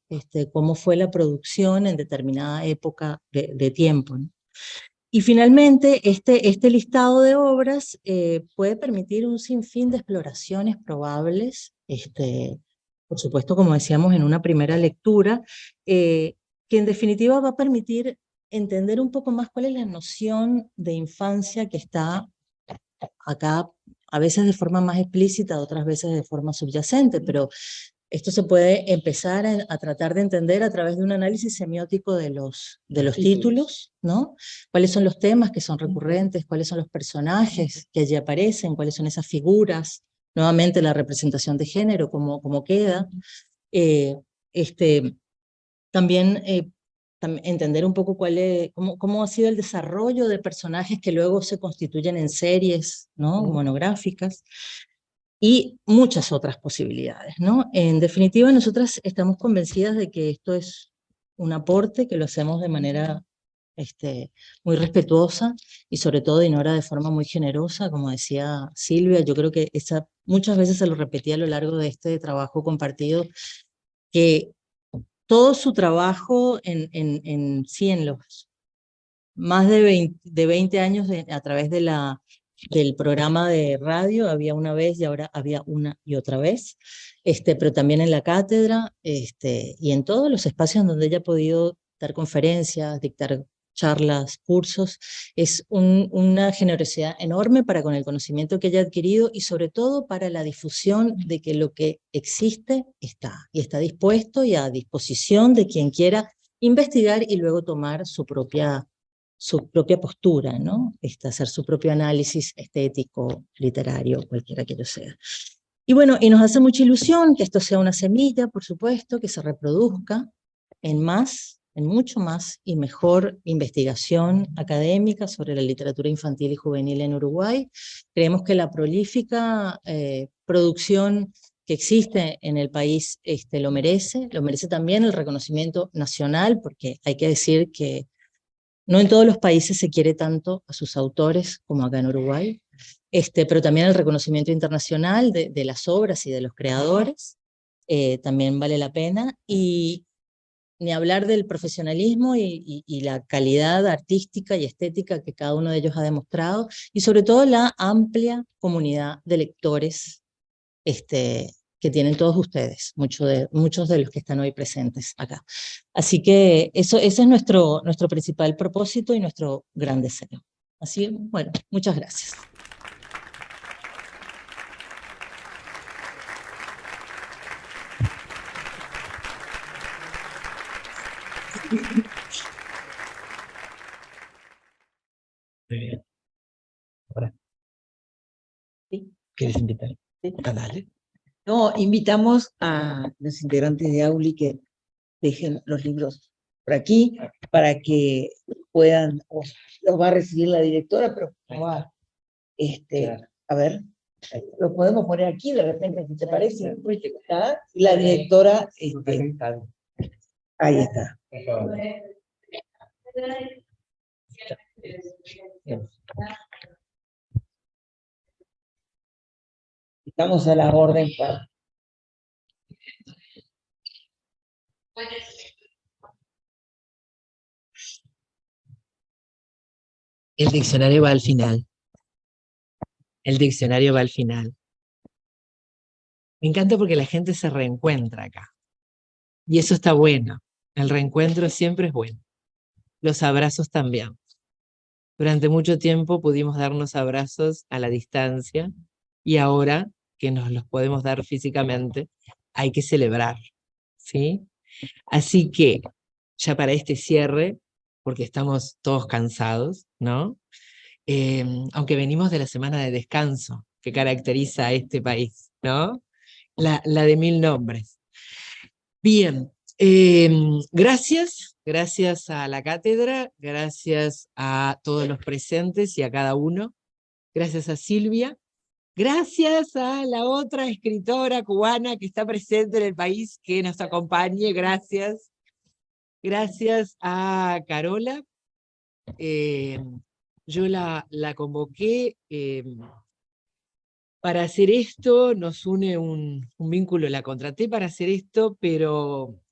cómo fue la producción en determinada época de tiempo, ¿no? Y finalmente, este listado de obras puede permitir un sinfín de exploraciones probables, por supuesto, como decíamos en una primera lectura, que en definitiva va a permitir entender un poco más cuál es la noción de infancia que está acá, a veces de forma más explícita, otras veces de forma subyacente, pero esto se puede empezar a tratar de entender a través de un análisis semiótico de los títulos, ¿no? ¿Cuáles son los temas que son recurrentes? ¿Cuáles son los personajes que allí aparecen? ¿Cuáles son esas figuras? Nuevamente la representación de género, cómo queda. También entender un poco cómo ha sido el desarrollo de personajes que luego se constituyen en series, ¿no? Monográficas, y muchas otras posibilidades, ¿no? En definitiva, nosotras estamos convencidas de que esto es un aporte, que lo hacemos de manera muy respetuosa y sobre todo de Nora de forma muy generosa, como decía Silvia. Yo creo que muchas veces se lo repetí a lo largo de este trabajo compartido, que todo su trabajo en los más de 20 años a través del programa de radio, había una vez y ahora había una y otra vez, pero también en la cátedra, y en todos los espacios donde ella ha podido dar conferencias, dictar charlas, cursos, es una generosidad enorme para con el conocimiento que ella ha adquirido y sobre todo para la difusión de que lo que existe está, y está dispuesto y a disposición de quien quiera investigar y luego tomar su propia postura, ¿no? Hacer su propio análisis estético, literario, cualquiera que ello sea. Y bueno, y nos hace mucha ilusión que esto sea una semilla, por supuesto, que se reproduzca en mucho más y mejor investigación académica sobre la literatura infantil y juvenil en Uruguay. Creemos que la prolífica producción que existe en el país lo merece también el reconocimiento nacional, porque hay que decir que no en todos los países se quiere tanto a sus autores como acá en Uruguay, pero también el reconocimiento internacional de las obras y de los creadores también vale la pena, y ni hablar del profesionalismo y la calidad artística y estética que cada uno de ellos ha demostrado, y sobre todo la amplia comunidad de lectores que tienen todos ustedes, muchos de los que están hoy presentes acá. Así que ese es nuestro principal propósito y nuestro gran deseo. Así, bueno, muchas gracias. Muy bien. Ahora, Sí. ¿quieres invitar? Sí. Dale. No, invitamos a los integrantes de Auli que dejen los libros por aquí para que puedan, los va a recibir la directora, pero va, a ver, lo podemos poner aquí de repente, si te parece. ¿Está? Y la directora, ahí está. Estamos a la orden para El diccionario va al final. El diccionario va al final. Me encanta porque la gente se reencuentra acá. Y eso está bueno. El reencuentro siempre es bueno. Los abrazos también. Durante mucho tiempo pudimos darnos abrazos a la distancia y ahora que nos los podemos dar físicamente, hay que celebrar, ¿sí? Así que, ya para este cierre, porque estamos todos cansados, ¿no? Aunque venimos de la semana de descanso que caracteriza a este país, ¿no? La de 1000 nombres. Bien, gracias a la cátedra, gracias a todos los presentes y a cada uno, gracias a Silvia, gracias a la otra escritora cubana que está presente en el país, que nos acompañe, gracias. Gracias a Carola. Yo la convoqué para hacer esto, nos une un vínculo, la contraté para hacer esto, pero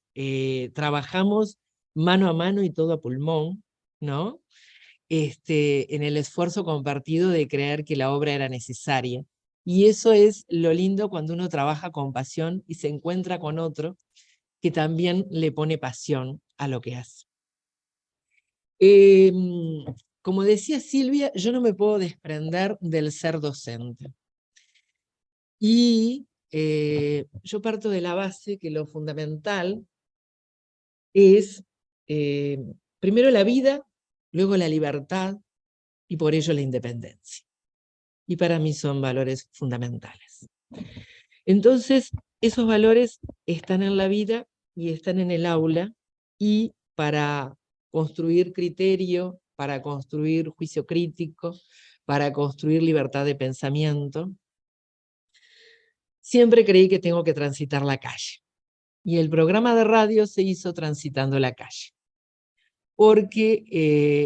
trabajamos mano a mano y todo a pulmón, ¿no? En el esfuerzo compartido de creer que la obra era necesaria. Y eso es lo lindo cuando uno trabaja con pasión y se encuentra con otro que también le pone pasión a lo que hace. Como decía Silvia, yo no me puedo desprender del ser docente. Y yo parto de la base que lo fundamental es primero la vida, luego la libertad y por ello la independencia. Y para mí son valores fundamentales. Entonces, esos valores están en la vida y están en el aula, y para construir criterio, para construir juicio crítico, para construir libertad de pensamiento, siempre creí que tengo que transitar la calle. Y el programa de radio se hizo transitando la calle. Porque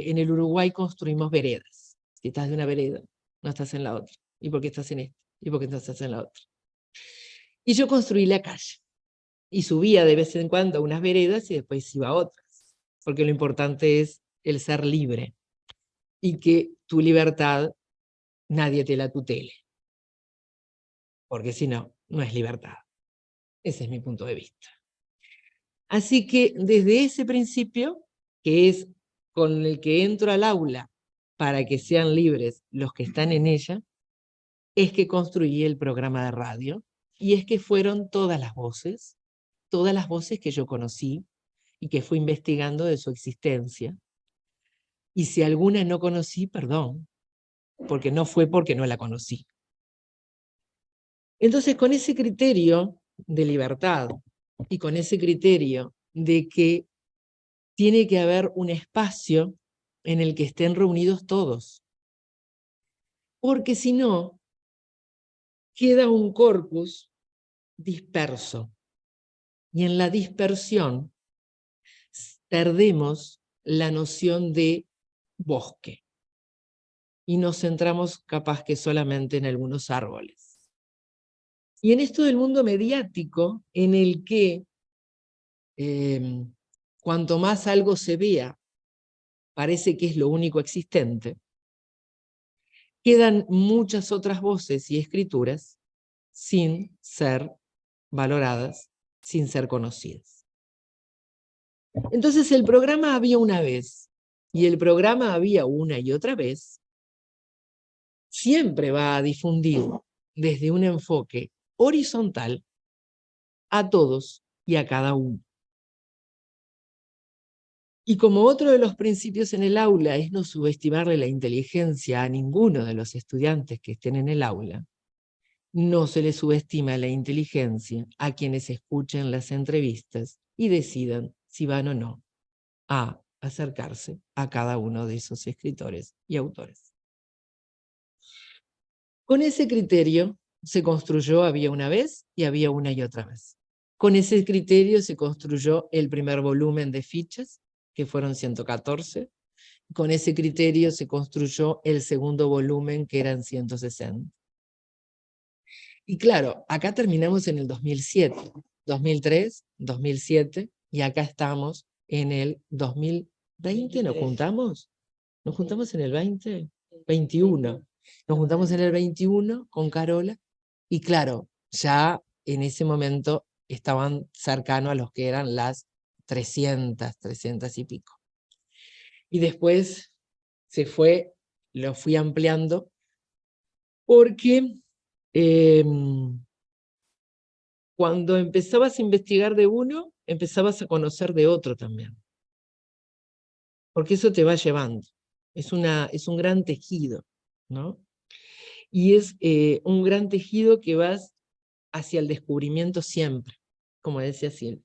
en el Uruguay construimos veredas. Si estás de una vereda, no estás en la otra. ¿Y por qué estás en esta? ¿Y por qué no estás en la otra? Y yo construí la calle. Y subía de vez en cuando a unas veredas y después iba a otras. Porque lo importante es el ser libre. Y que tu libertad nadie te la tutele. Porque si no, no es libertad. Ese es mi punto de vista. Así que desde ese principio, que es con el que entro al aula para que sean libres los que están en ella, es que construí el programa de radio, y es que fueron todas las voces que yo conocí y que fui investigando de su existencia. Y si alguna no conocí, perdón, porque no fue porque no la conocí. Entonces, con ese criterio de libertad y con ese criterio de que tiene que haber un espacio en el que estén reunidos todos. Porque si no, queda un corpus disperso. Y en la dispersión perdemos la noción de bosque. Y nos centramos capaz que solamente en algunos árboles. Y en esto del mundo mediático, en el que cuanto más algo se vea, parece que es lo único existente, quedan muchas otras voces y escrituras sin ser valoradas, sin ser conocidas. Entonces el programa Había una vez, y el programa Había una y otra vez, siempre va a difundir desde un enfoque horizontal a todos y a cada uno. Y como otro de los principios en el aula es no subestimarle la inteligencia a ninguno de los estudiantes que estén en el aula, no se les subestima la inteligencia a quienes escuchen las entrevistas y decidan si van o no a acercarse a cada uno de esos escritores y autores. Con ese criterio se construyó Había una vez y Había una y otra vez. Con ese criterio se construyó el primer volumen de fichas, que fueron 114. Con ese criterio se construyó el segundo volumen, que eran 160. Y claro, acá terminamos en el 2007, 2003, 2007, y acá estamos en el 2020, ¿nos juntamos? ¿Nos juntamos en el 20? 21. Nos juntamos en el 21 con Carola, y claro, ya en ese momento estaban cercanos a los que eran las 300 y pico. Y después se fue, lo fui ampliando, porque cuando empezabas a investigar de uno, empezabas a conocer de otro también. Porque eso te va llevando. Es un gran tejido, ¿no? Y es un gran tejido que vas hacia el descubrimiento siempre, como decía Silvia.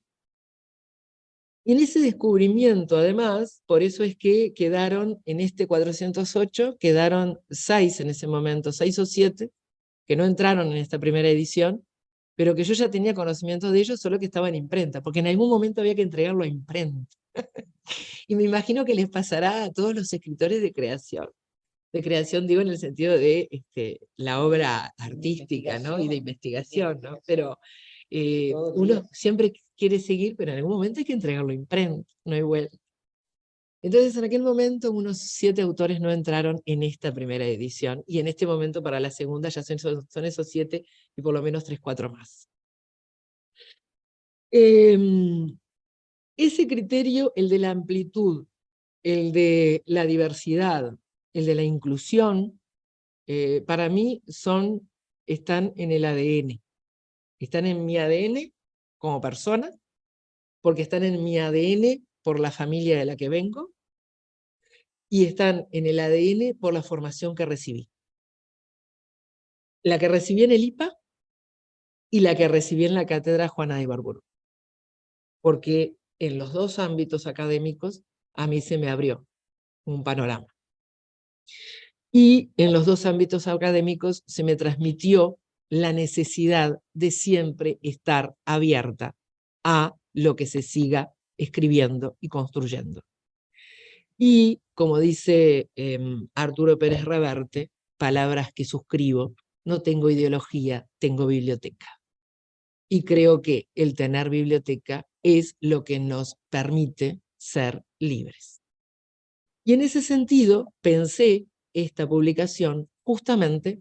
Y en ese descubrimiento, además, por eso es que quedaron, en este 408, quedaron 6 en ese momento, 6 o 7, que no entraron en esta primera edición, pero que yo ya tenía conocimiento de ellos, solo que estaban en imprenta, porque en algún momento había que entregarlo a imprenta. Y me imagino que les pasará a todos los escritores de creación. De creación digo en el sentido de la obra artística, ¿no? Y de investigación, ¿no? Pero uno siempre quiere seguir, pero en algún momento hay que entregarlo a imprenta, no hay vuelta. Entonces, en aquel momento, unos 7 autores no entraron en esta primera edición, y en este momento, para la segunda, ya son esos 7 y por lo menos 3, 4 más. Ese criterio, el de la amplitud, el de la diversidad, el de la inclusión, para mí están en el ADN. Están en mi ADN como persona, porque están en mi ADN por la familia de la que vengo, y están en el ADN por la formación que recibí. La que recibí en el IPA y la que recibí en la Cátedra Juana de Ibarburu. Porque en los dos ámbitos académicos a mí se me abrió un panorama. Y en los dos ámbitos académicos se me transmitió la necesidad de siempre estar abierta a lo que se siga escribiendo y construyendo. Y, como dice Arturo Pérez Reverte, palabras que suscribo: no tengo ideología, tengo biblioteca. Y creo que el tener biblioteca es lo que nos permite ser libres. Y en ese sentido pensé esta publicación justamente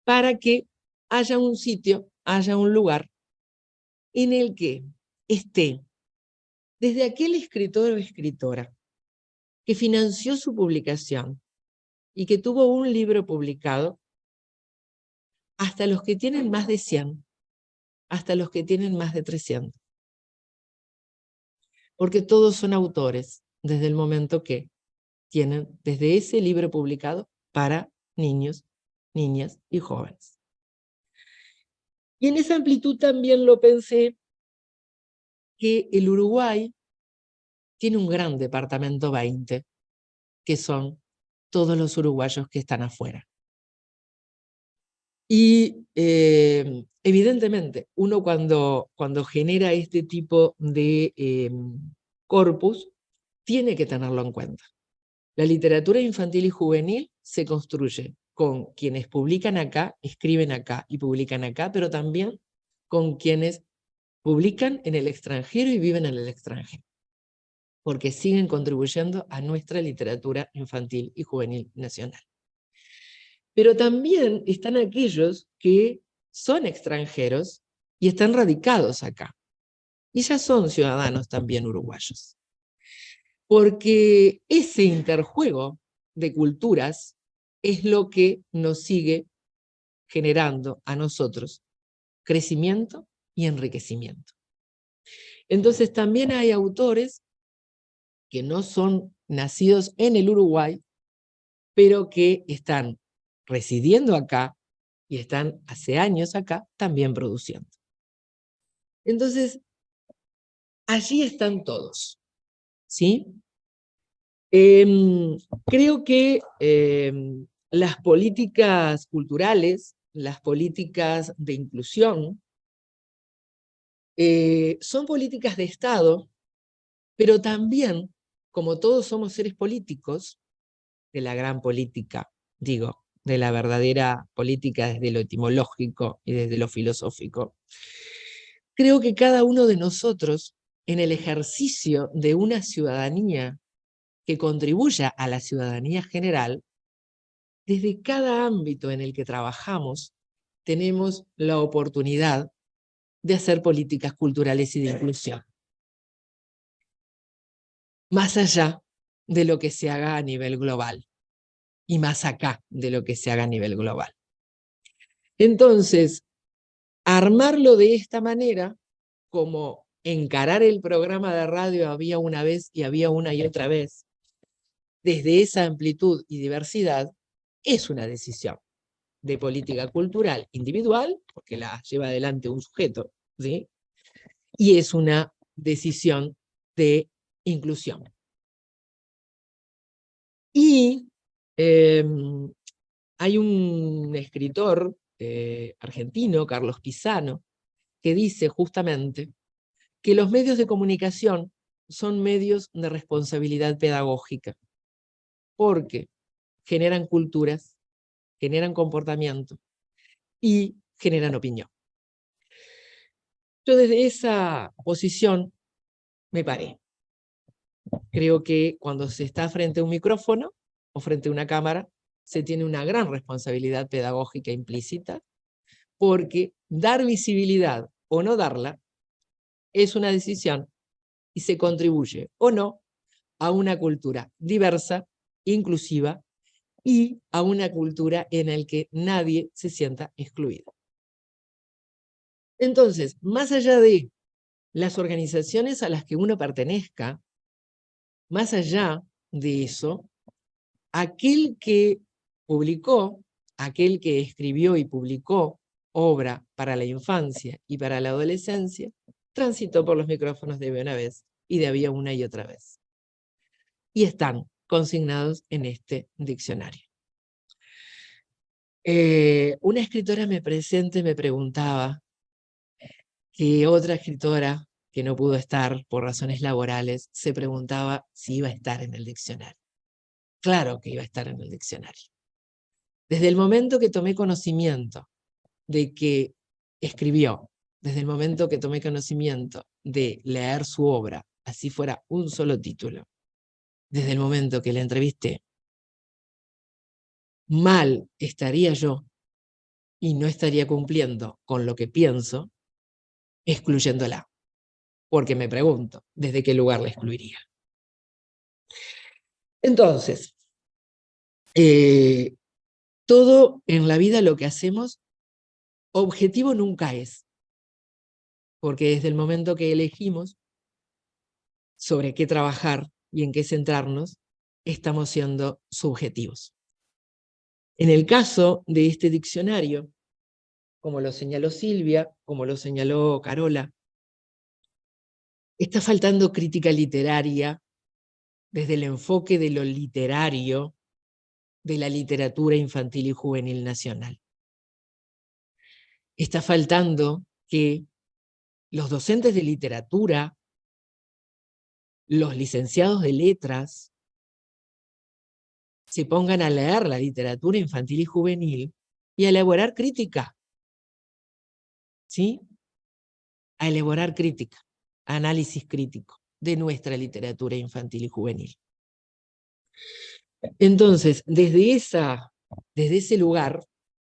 para que haya un sitio, haya un lugar en el que esté desde aquel escritor o escritora que financió su publicación y que tuvo un libro publicado, hasta los que tienen más de 100, hasta los que tienen más de 300. Porque todos son autores desde el momento que tienen desde ese libro publicado para niños, niñas y jóvenes. Y en esa amplitud también lo pensé, que el Uruguay tiene un gran departamento 20, que son todos los uruguayos que están afuera. Y evidentemente, uno cuando genera este tipo de corpus, tiene que tenerlo en cuenta. La literatura infantil y juvenil se construye con quienes publican acá, escriben acá y publican acá, pero también con quienes publican en el extranjero y viven en el extranjero, porque siguen contribuyendo a nuestra literatura infantil y juvenil nacional. Pero también están aquellos que son extranjeros y están radicados acá, y ya son ciudadanos también uruguayos. Porque ese interjuego de culturas es lo que nos sigue generando a nosotros crecimiento y enriquecimiento. Entonces también hay autores que no son nacidos en el Uruguay, pero que están residiendo acá y están hace años acá también produciendo. Entonces, allí están todos, ¿sí? Creo que las políticas culturales, las políticas de inclusión, son políticas de Estado, pero también, como todos somos seres políticos, de la gran política, digo, de la verdadera política desde lo etimológico y desde lo filosófico, creo que cada uno de nosotros, en el ejercicio de una ciudadanía que contribuya a la ciudadanía general, desde cada ámbito en el que trabajamos, tenemos la oportunidad de hacer políticas culturales y de inclusión. Más allá de lo que se haga a nivel global y más acá de lo que se haga a nivel global. Entonces, armarlo de esta manera, como encarar el programa de radio había una vez y había una y otra vez, desde esa amplitud y diversidad, es una decisión de política cultural individual, porque la lleva adelante un sujeto, ¿sí? Y es una decisión de inclusión. Y hay un escritor argentino, Carlos Pisano, que dice justamente que los medios de comunicación son medios de responsabilidad pedagógica, porque generan culturas, generan comportamiento y generan opinión. Yo desde esa posición me paré. Creo que cuando se está frente a un micrófono o frente a una cámara, se tiene una gran responsabilidad pedagógica implícita, porque dar visibilidad o no darla es una decisión y se contribuye o no a una cultura diversa, inclusiva y a una cultura en la que nadie se sienta excluido. Entonces, más allá de las organizaciones a las que uno pertenezca, más allá de eso, aquel que publicó, aquel que escribió y publicó obra para la infancia y para la adolescencia, transitó por los micrófonos de Había una vez y de Había una y otra vez. Y están consignados en este diccionario. Una escritora presente me preguntaba que otra escritora que no pudo estar por razones laborales se preguntaba si iba a estar en el diccionario. Claro que iba a estar en el diccionario. Desde el momento que tomé conocimiento de que escribió, desde el momento que tomé conocimiento de leer su obra, así fuera un solo título, desde el momento que la entrevisté, mal estaría yo y no estaría cumpliendo con lo que pienso, excluyéndola. Porque me pregunto, ¿desde qué lugar la excluiría? Entonces, todo en la vida lo que hacemos, objetivo nunca es. Porque desde el momento que elegimos sobre qué trabajar y en qué centrarnos, estamos siendo subjetivos. En el caso de este diccionario, como lo señaló Silvia, como lo señaló Carola, está faltando crítica literaria desde el enfoque de lo literario de la literatura infantil y juvenil nacional. Está faltando que los docentes de literatura, los licenciados de letras, se pongan a leer la literatura infantil y juvenil y a elaborar crítica. ¿Sí? A elaborar crítica, análisis crítico de nuestra literatura infantil y juvenil. Entonces, desde ese lugar,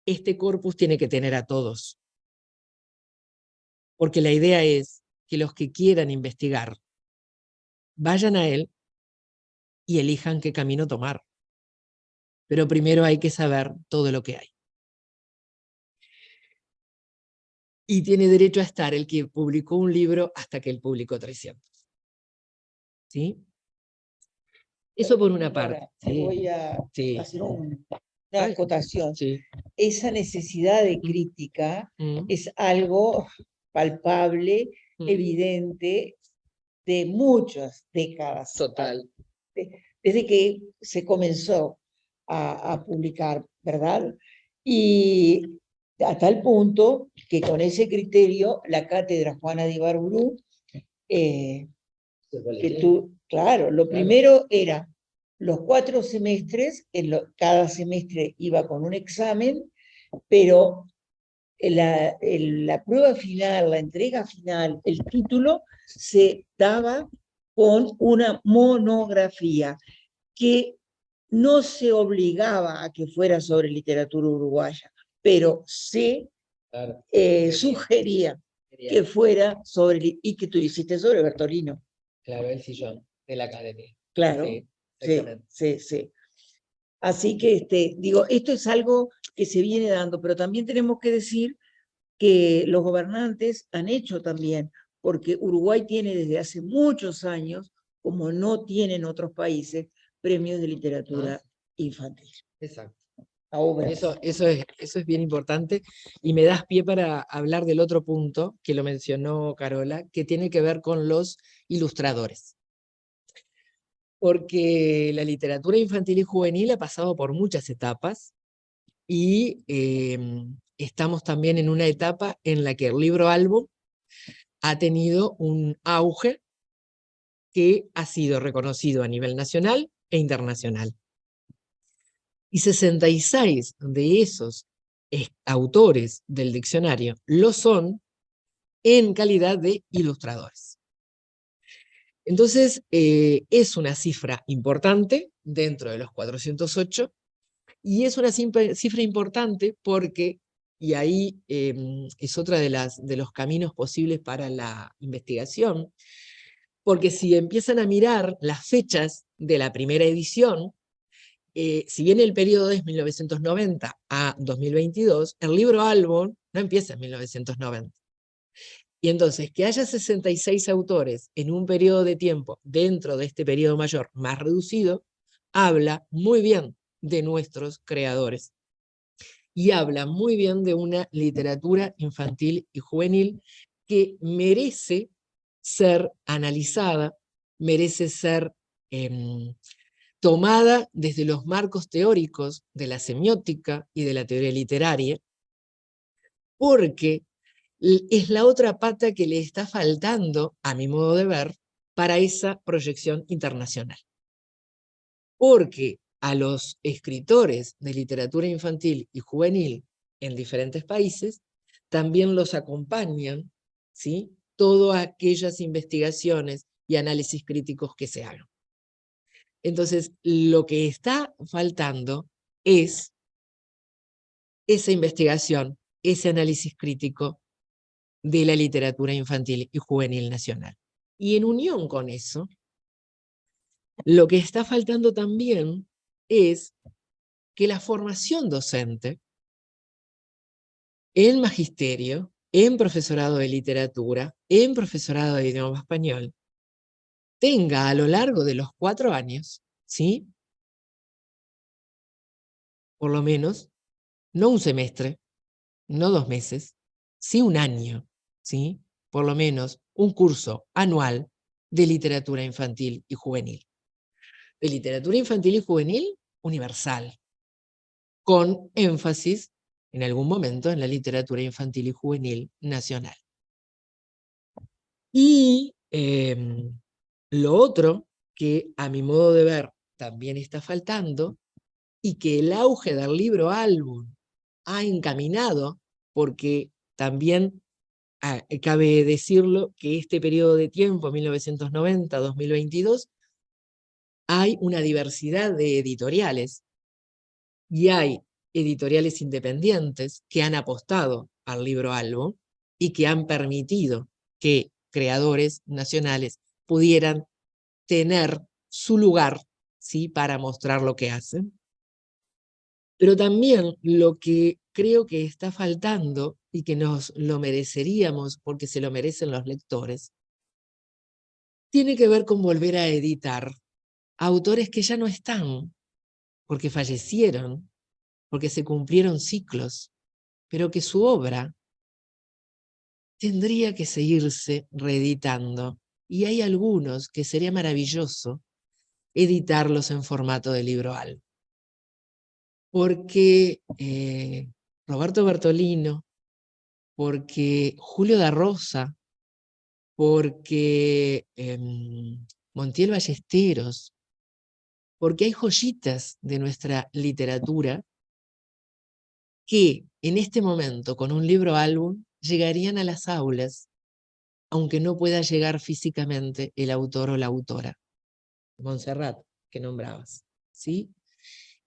este corpus tiene que tener a todos. Porque la idea es que los que quieran investigar vayan a él y elijan qué camino tomar. Pero primero hay que saber todo lo que hay. Y tiene derecho a estar el que publicó un libro hasta que él publicó 300. ¿Sí? Eso por una parte. Sí. Voy a hacer una acotación. Sí. Esa necesidad de crítica es algo palpable, evidente, de muchas décadas. Total. Desde que se comenzó a publicar, ¿verdad? Y hasta el punto que con ese criterio la cátedra Juana de Ibarburu, claro, lo primero era los 4 semestres, cada semestre iba con un examen, pero la prueba final, la entrega final, el título se daba con una monografía. que no se obligaba a que fuera sobre literatura uruguaya, pero se Claro. sugería que fuera sobre, y que tú hiciste sobre Bertolino. Claro, el sillón de la academia. Claro, Sí, sí, exactamente. sí, sí. Así que, digo, esto es algo que se viene dando, pero también tenemos que decir que los gobernantes han hecho también, porque Uruguay tiene desde hace muchos años, como no tienen otros países, premios de literatura infantil. Exacto. A obras. Eso es bien importante y me das pie para hablar del otro punto que lo mencionó Carola, que tiene que ver con los ilustradores. Porque la literatura infantil y juvenil ha pasado por muchas etapas y estamos también en una etapa en la que el libro álbum ha tenido un auge que ha sido reconocido a nivel nacional e internacional. Y 66 de esos autores del diccionario lo son en calidad de ilustradores. Entonces, es una cifra importante dentro de los 408, y es una cifra importante porque, y ahí es otra de los caminos posibles para la investigación, porque si empiezan a mirar las fechas de la primera edición, si bien el periodo es 1990 a 2022, el libro álbum no empieza en 1990. Y entonces, que haya 66 autores en un periodo de tiempo dentro de este periodo mayor más reducido, habla muy bien de nuestros creadores. Y habla muy bien de una literatura infantil y juvenil que merece ser analizada, merece ser tomada desde los marcos teóricos de la semiótica y de la teoría literaria, porque es la otra pata que le está faltando, a mi modo de ver, para esa proyección internacional. Porque a los escritores de literatura infantil y juvenil en diferentes países también los acompañan, ¿sí?, todas aquellas investigaciones y análisis críticos que se hagan. Entonces, lo que está faltando es esa investigación, ese análisis crítico de la literatura infantil y juvenil nacional. Y en unión con eso, lo que está faltando también es que la formación docente en magisterio, en profesorado de literatura, en profesorado de idioma español, tenga a lo largo de los 4 años, ¿sí?, por lo menos, no un semestre, no 2 meses, sí un año, ¿sí?, por lo menos un curso anual de literatura infantil y juvenil. De literatura infantil y juvenil universal, con énfasis en algún momento en la literatura infantil y juvenil nacional. Y lo otro que a mi modo de ver también está faltando, y que el auge del libro álbum ha encaminado, porque también cabe decirlo que este periodo de tiempo, 1990-2022, hay una diversidad de editoriales, y hay editoriales independientes que han apostado al libro álbum y que han permitido que creadores nacionales pudieran tener su lugar, ¿sí?, para mostrar lo que hacen. Pero también lo que creo que está faltando, y que nos lo mereceríamos porque se lo merecen los lectores, tiene que ver con volver a editar autores que ya no están, porque fallecieron, porque se cumplieron ciclos, pero que su obra tendría que seguirse reeditando. Y hay algunos que sería maravilloso editarlos en formato de libro álbum. Porque Roberto Bertolino, porque Julio da Rosa, porque Montiel Ballesteros, porque hay joyitas de nuestra literatura que en este momento, con un libro álbum, llegarían a las aulas, aunque no pueda llegar físicamente el autor o la autora. Montserrat, que nombrabas. ¿sí?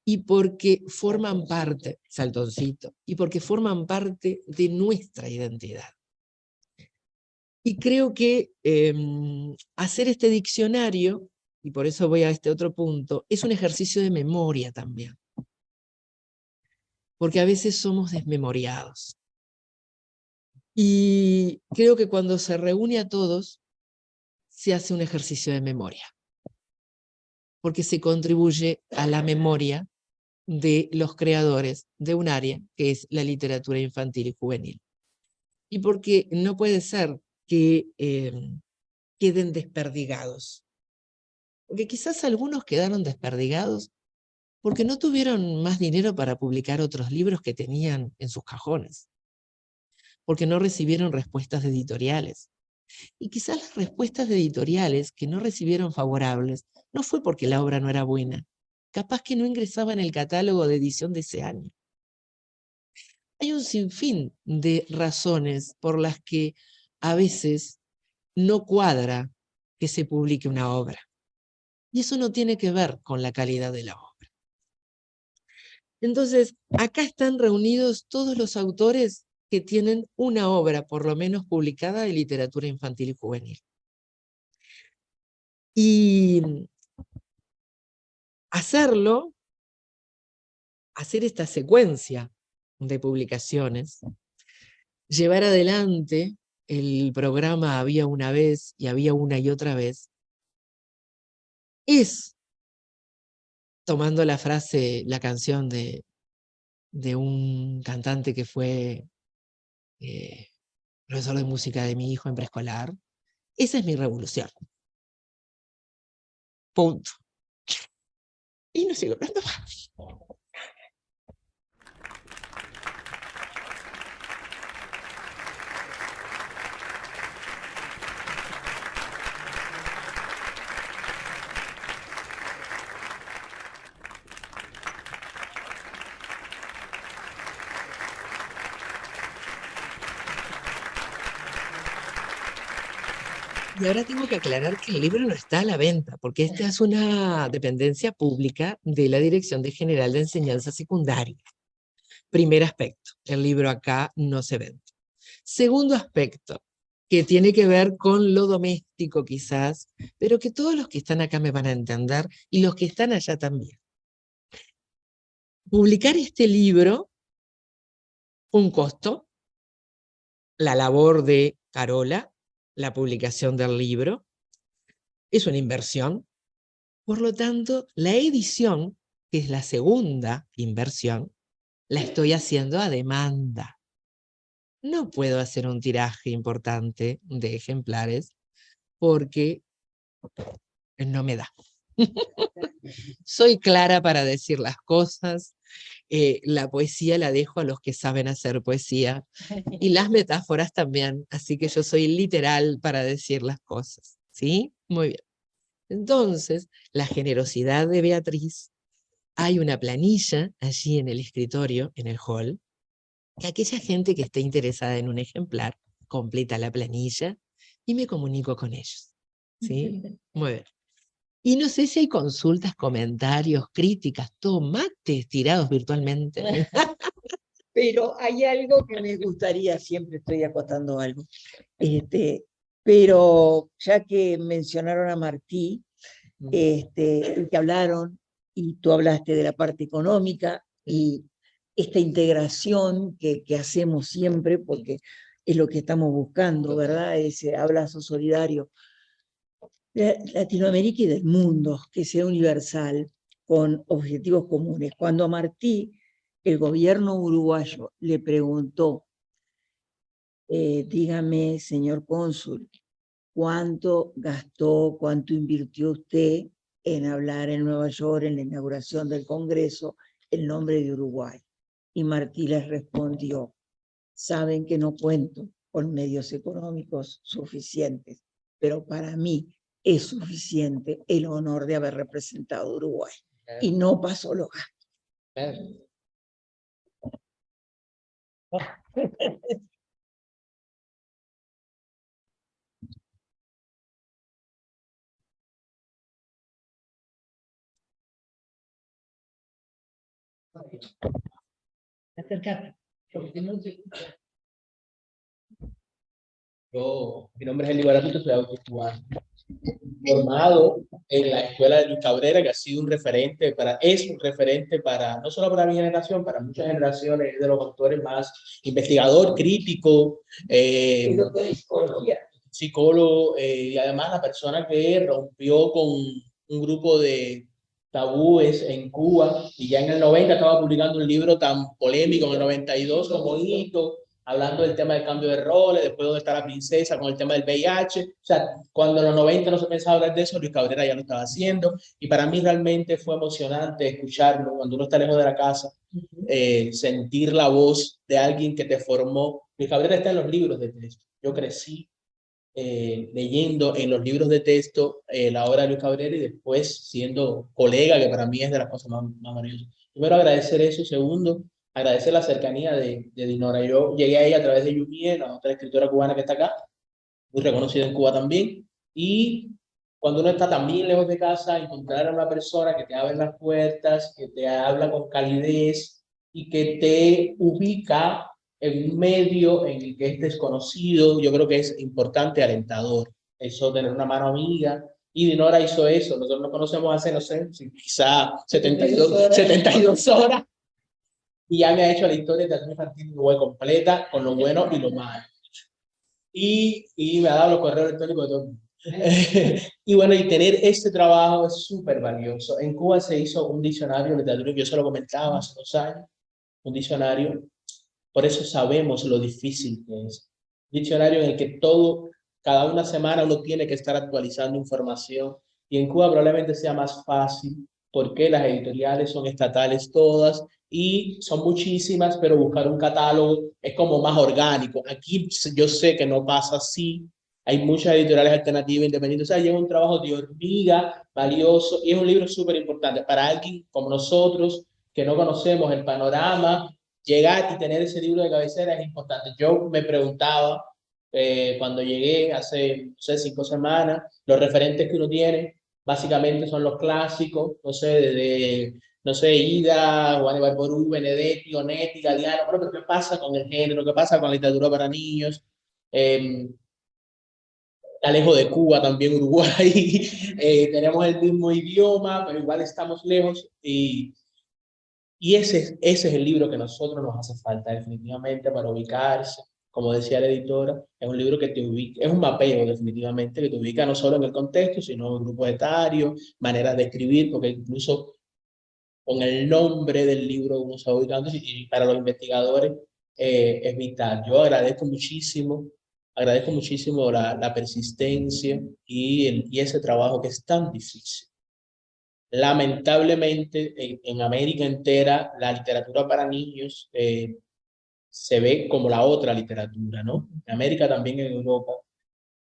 Y porque forman parte, Saltoncito, y porque forman parte de nuestra identidad. Y creo que hacer este diccionario, y por eso voy a este otro punto, es un ejercicio de memoria también. Porque a veces somos desmemoriados. Y creo que cuando se reúne a todos, se hace un ejercicio de memoria. Porque se contribuye a la memoria de los creadores de un área que es la literatura infantil y juvenil. Y porque no puede ser que queden desperdigados. Porque quizás algunos quedaron desperdigados porque no tuvieron más dinero para publicar otros libros que tenían en sus cajones. Porque no recibieron respuestas de editoriales. Y quizás las respuestas de editoriales que no recibieron favorables no fue porque la obra no era buena. Capaz que no ingresaba en el catálogo de edición de ese año. Hay un sinfín de razones por las que a veces no cuadra que se publique una obra. Y eso no tiene que ver con la calidad de la obra. Entonces, acá están reunidos todos los autores que tienen una obra, por lo menos publicada, de literatura infantil y juvenil. Y hacerlo, hacer esta secuencia de publicaciones, llevar adelante el programa Había una vez y había una y otra vez, es, tomando la frase, la canción de un cantante que fue profesor de música de mi hijo en preescolar, esa es mi revolución. Punto. Y no sigo hablando más. Y ahora tengo que aclarar que el libro no está a la venta, porque esta es una dependencia pública de la Dirección General de Enseñanza Secundaria. Primer aspecto, el libro acá no se vende. Segundo aspecto, que tiene que ver con lo doméstico quizás, pero que todos los que están acá me van a entender y los que están allá también. Publicar este libro, un costo, la labor de Carola, la publicación del libro, es una inversión. Por lo tanto, la edición, que es la segunda inversión, la estoy haciendo a demanda. No puedo hacer un tiraje importante de ejemplares porque no me da. Soy clara para decir las cosas. La poesía la dejo a los que saben hacer poesía y las metáforas también. Así que yo soy literal para decir las cosas. ¿Sí? Muy bien. Entonces, la generosidad de Beatriz, hay una planilla allí en el escritorio, en el hall, que aquella gente que esté interesada en un ejemplar completa la planilla y me comunico con ellos. ¿Sí? Muy bien. Y no sé si hay consultas, comentarios, críticas, tomates tirados virtualmente. Pero hay algo que me gustaría, siempre estoy acotando algo, pero ya que mencionaron a Martí, y que hablaron, y tú hablaste de la parte económica, y esta integración que hacemos siempre, porque es lo que estamos buscando, ¿verdad? Ese abrazo solidario de Latinoamérica y del mundo, que sea universal, con objetivos comunes. Cuando a Martí, el gobierno uruguayo le preguntó, dígame, señor cónsul, ¿cuánto gastó, cuánto invirtió usted en hablar en Nueva York, en la inauguración del Congreso, el nombre de Uruguay? Y Martí les respondió, saben que no cuento con medios económicos suficientes, pero para mí es suficiente el honor de haber representado a Uruguay. Y no pasó lo gastos. Acércate, porque no te escucha. Mi nombre es Eli Barato, soy autor cubano, formado en la escuela de Luis Cabrera, que ha sido un referente es un referente para, no solo para mi generación, para muchas generaciones de los autores más investigador, crítico, psicólogo, y además la persona que rompió con un grupo de tabúes en Cuba, y ya en el 90 estaba publicando un libro tan polémico, en el 92 como Hito, hablando del tema del cambio de roles, después donde está la princesa con el tema del VIH. O sea, cuando en los 90 no se pensaba hablar de eso, Luis Cabrera ya lo estaba haciendo, y para mí realmente fue emocionante escucharlo cuando uno está lejos de la casa, sentir la voz de alguien que te formó. Luis Cabrera está en los libros de texto. Yo crecí leyendo en los libros de texto la obra de Luis Cabrera y después siendo colega, que para mí es de las cosas más maravillosas. Primero, agradecer eso. Segundo, agradecer la cercanía de Dinora. Yo llegué a ella a través de Yumie, la otra escritora cubana que está acá, muy reconocida en Cuba también. Y cuando uno está también lejos de casa, encontrar a una persona que te abre las puertas, que te habla con calidez y que te ubica en un medio en el que es desconocido, yo creo que es importante, alentador. Eso, tener una mano amiga. Y Dinora hizo eso. Nosotros nos conocemos hace, no sé, quizá 72 horas. Y ya me ha hecho la historia de Teatro Infantil Uruguay completa, con lo bueno y lo malo. Y me ha dado los correos electrónicos de todo el mundo. Y bueno, y tener este trabajo es súper valioso. En Cuba se hizo un diccionario de literatura, que yo se lo comentaba hace 2 años, un diccionario, por eso sabemos lo difícil que es. Un diccionario en el que cada una semana uno tiene que estar actualizando información, y en Cuba probablemente sea más fácil porque las editoriales son estatales todas y son muchísimas, pero buscar un catálogo es como más orgánico. Aquí yo sé que no pasa así. Hay muchas editoriales alternativas independientes. O sea, lleva un trabajo de hormiga valioso, y es un libro súper importante para alguien como nosotros que no conocemos el panorama. Llegar y tener ese libro de cabecera es importante. Yo me preguntaba cuando llegué hace, no sé, 5 semanas, los referentes que uno tiene básicamente son los clásicos, no sé, no sé, Ida, Juan Ibarború, Benedetti, Onetti, Galeano. Pero ¿qué pasa con el género? ¿Qué pasa con la literatura para niños? Está lejos de Cuba, también Uruguay. Tenemos el mismo idioma, pero igual estamos lejos. Y ese es el libro que a nosotros nos hace falta definitivamente para ubicarse. Como decía la editora, es un libro que te ubica, es un mapeo definitivamente, que te ubica no solo en el contexto, sino en grupos etarios, maneras de escribir, porque incluso con el nombre del libro uno se va ubicando, y para los investigadores es vital. Yo agradezco muchísimo la persistencia y ese trabajo que es tan difícil. Lamentablemente, en América entera, la literatura para niños se ve como la otra literatura, ¿no? En América, también en Europa.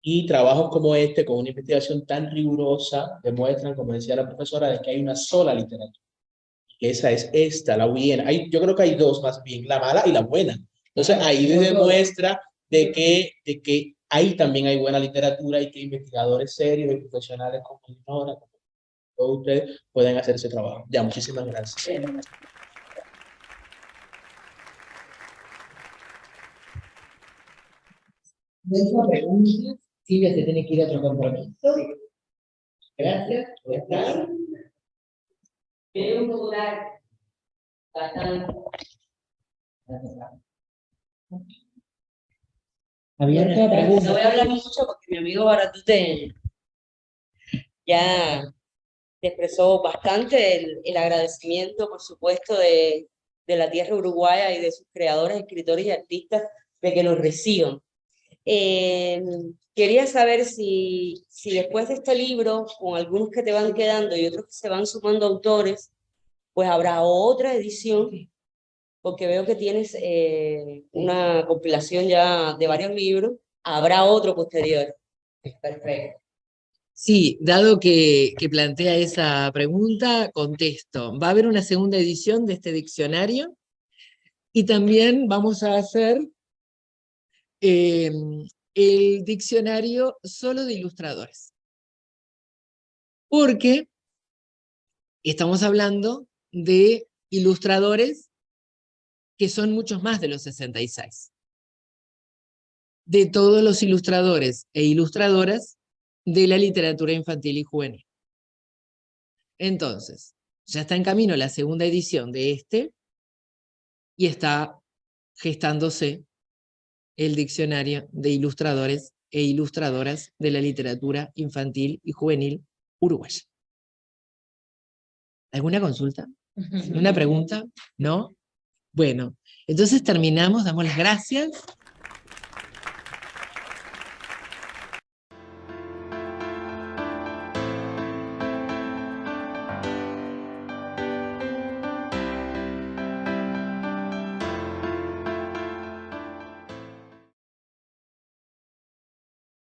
Y trabajos como este, con una investigación tan rigurosa, demuestran, como decía la profesora, de que hay una sola literatura. Y esa es esta, la buena. Yo creo que hay dos más bien, la mala y la buena. Entonces, ahí demuestra de que ahí también hay buena literatura, y que investigadores serios y profesionales como Dinora, todos ustedes pueden hacer ese trabajo. Ya, muchísimas gracias. Última pregunta. Silvia se tiene que ir a otro compromiso. Gracias por estar. Queremos durar bastante. Abierta pregunta. No voy a hablar mucho porque mi amigo Baratute ya te expresó bastante el agradecimiento, por supuesto, de la tierra uruguaya y de sus creadores, escritores y artistas de que nos reciban. Quería saber si después de este libro, con algunos que te van quedando y otros que se van sumando autores, pues habrá otra edición, porque veo que tienes una compilación ya de varios libros, habrá otro posterior. Perfecto. Sí, dado que plantea esa pregunta, contesto. Va a haber una segunda edición de este diccionario, y también vamos a hacer el diccionario solo de ilustradores. Porque estamos hablando de ilustradores que son muchos más de los 66. De todos los ilustradores e ilustradoras de la literatura infantil y juvenil. Entonces, ya está en camino la segunda edición de este y está gestándose el diccionario de ilustradores e ilustradoras de la literatura infantil y juvenil uruguaya. ¿Alguna consulta? ¿Una pregunta? ¿No? Bueno, entonces terminamos, damos las gracias.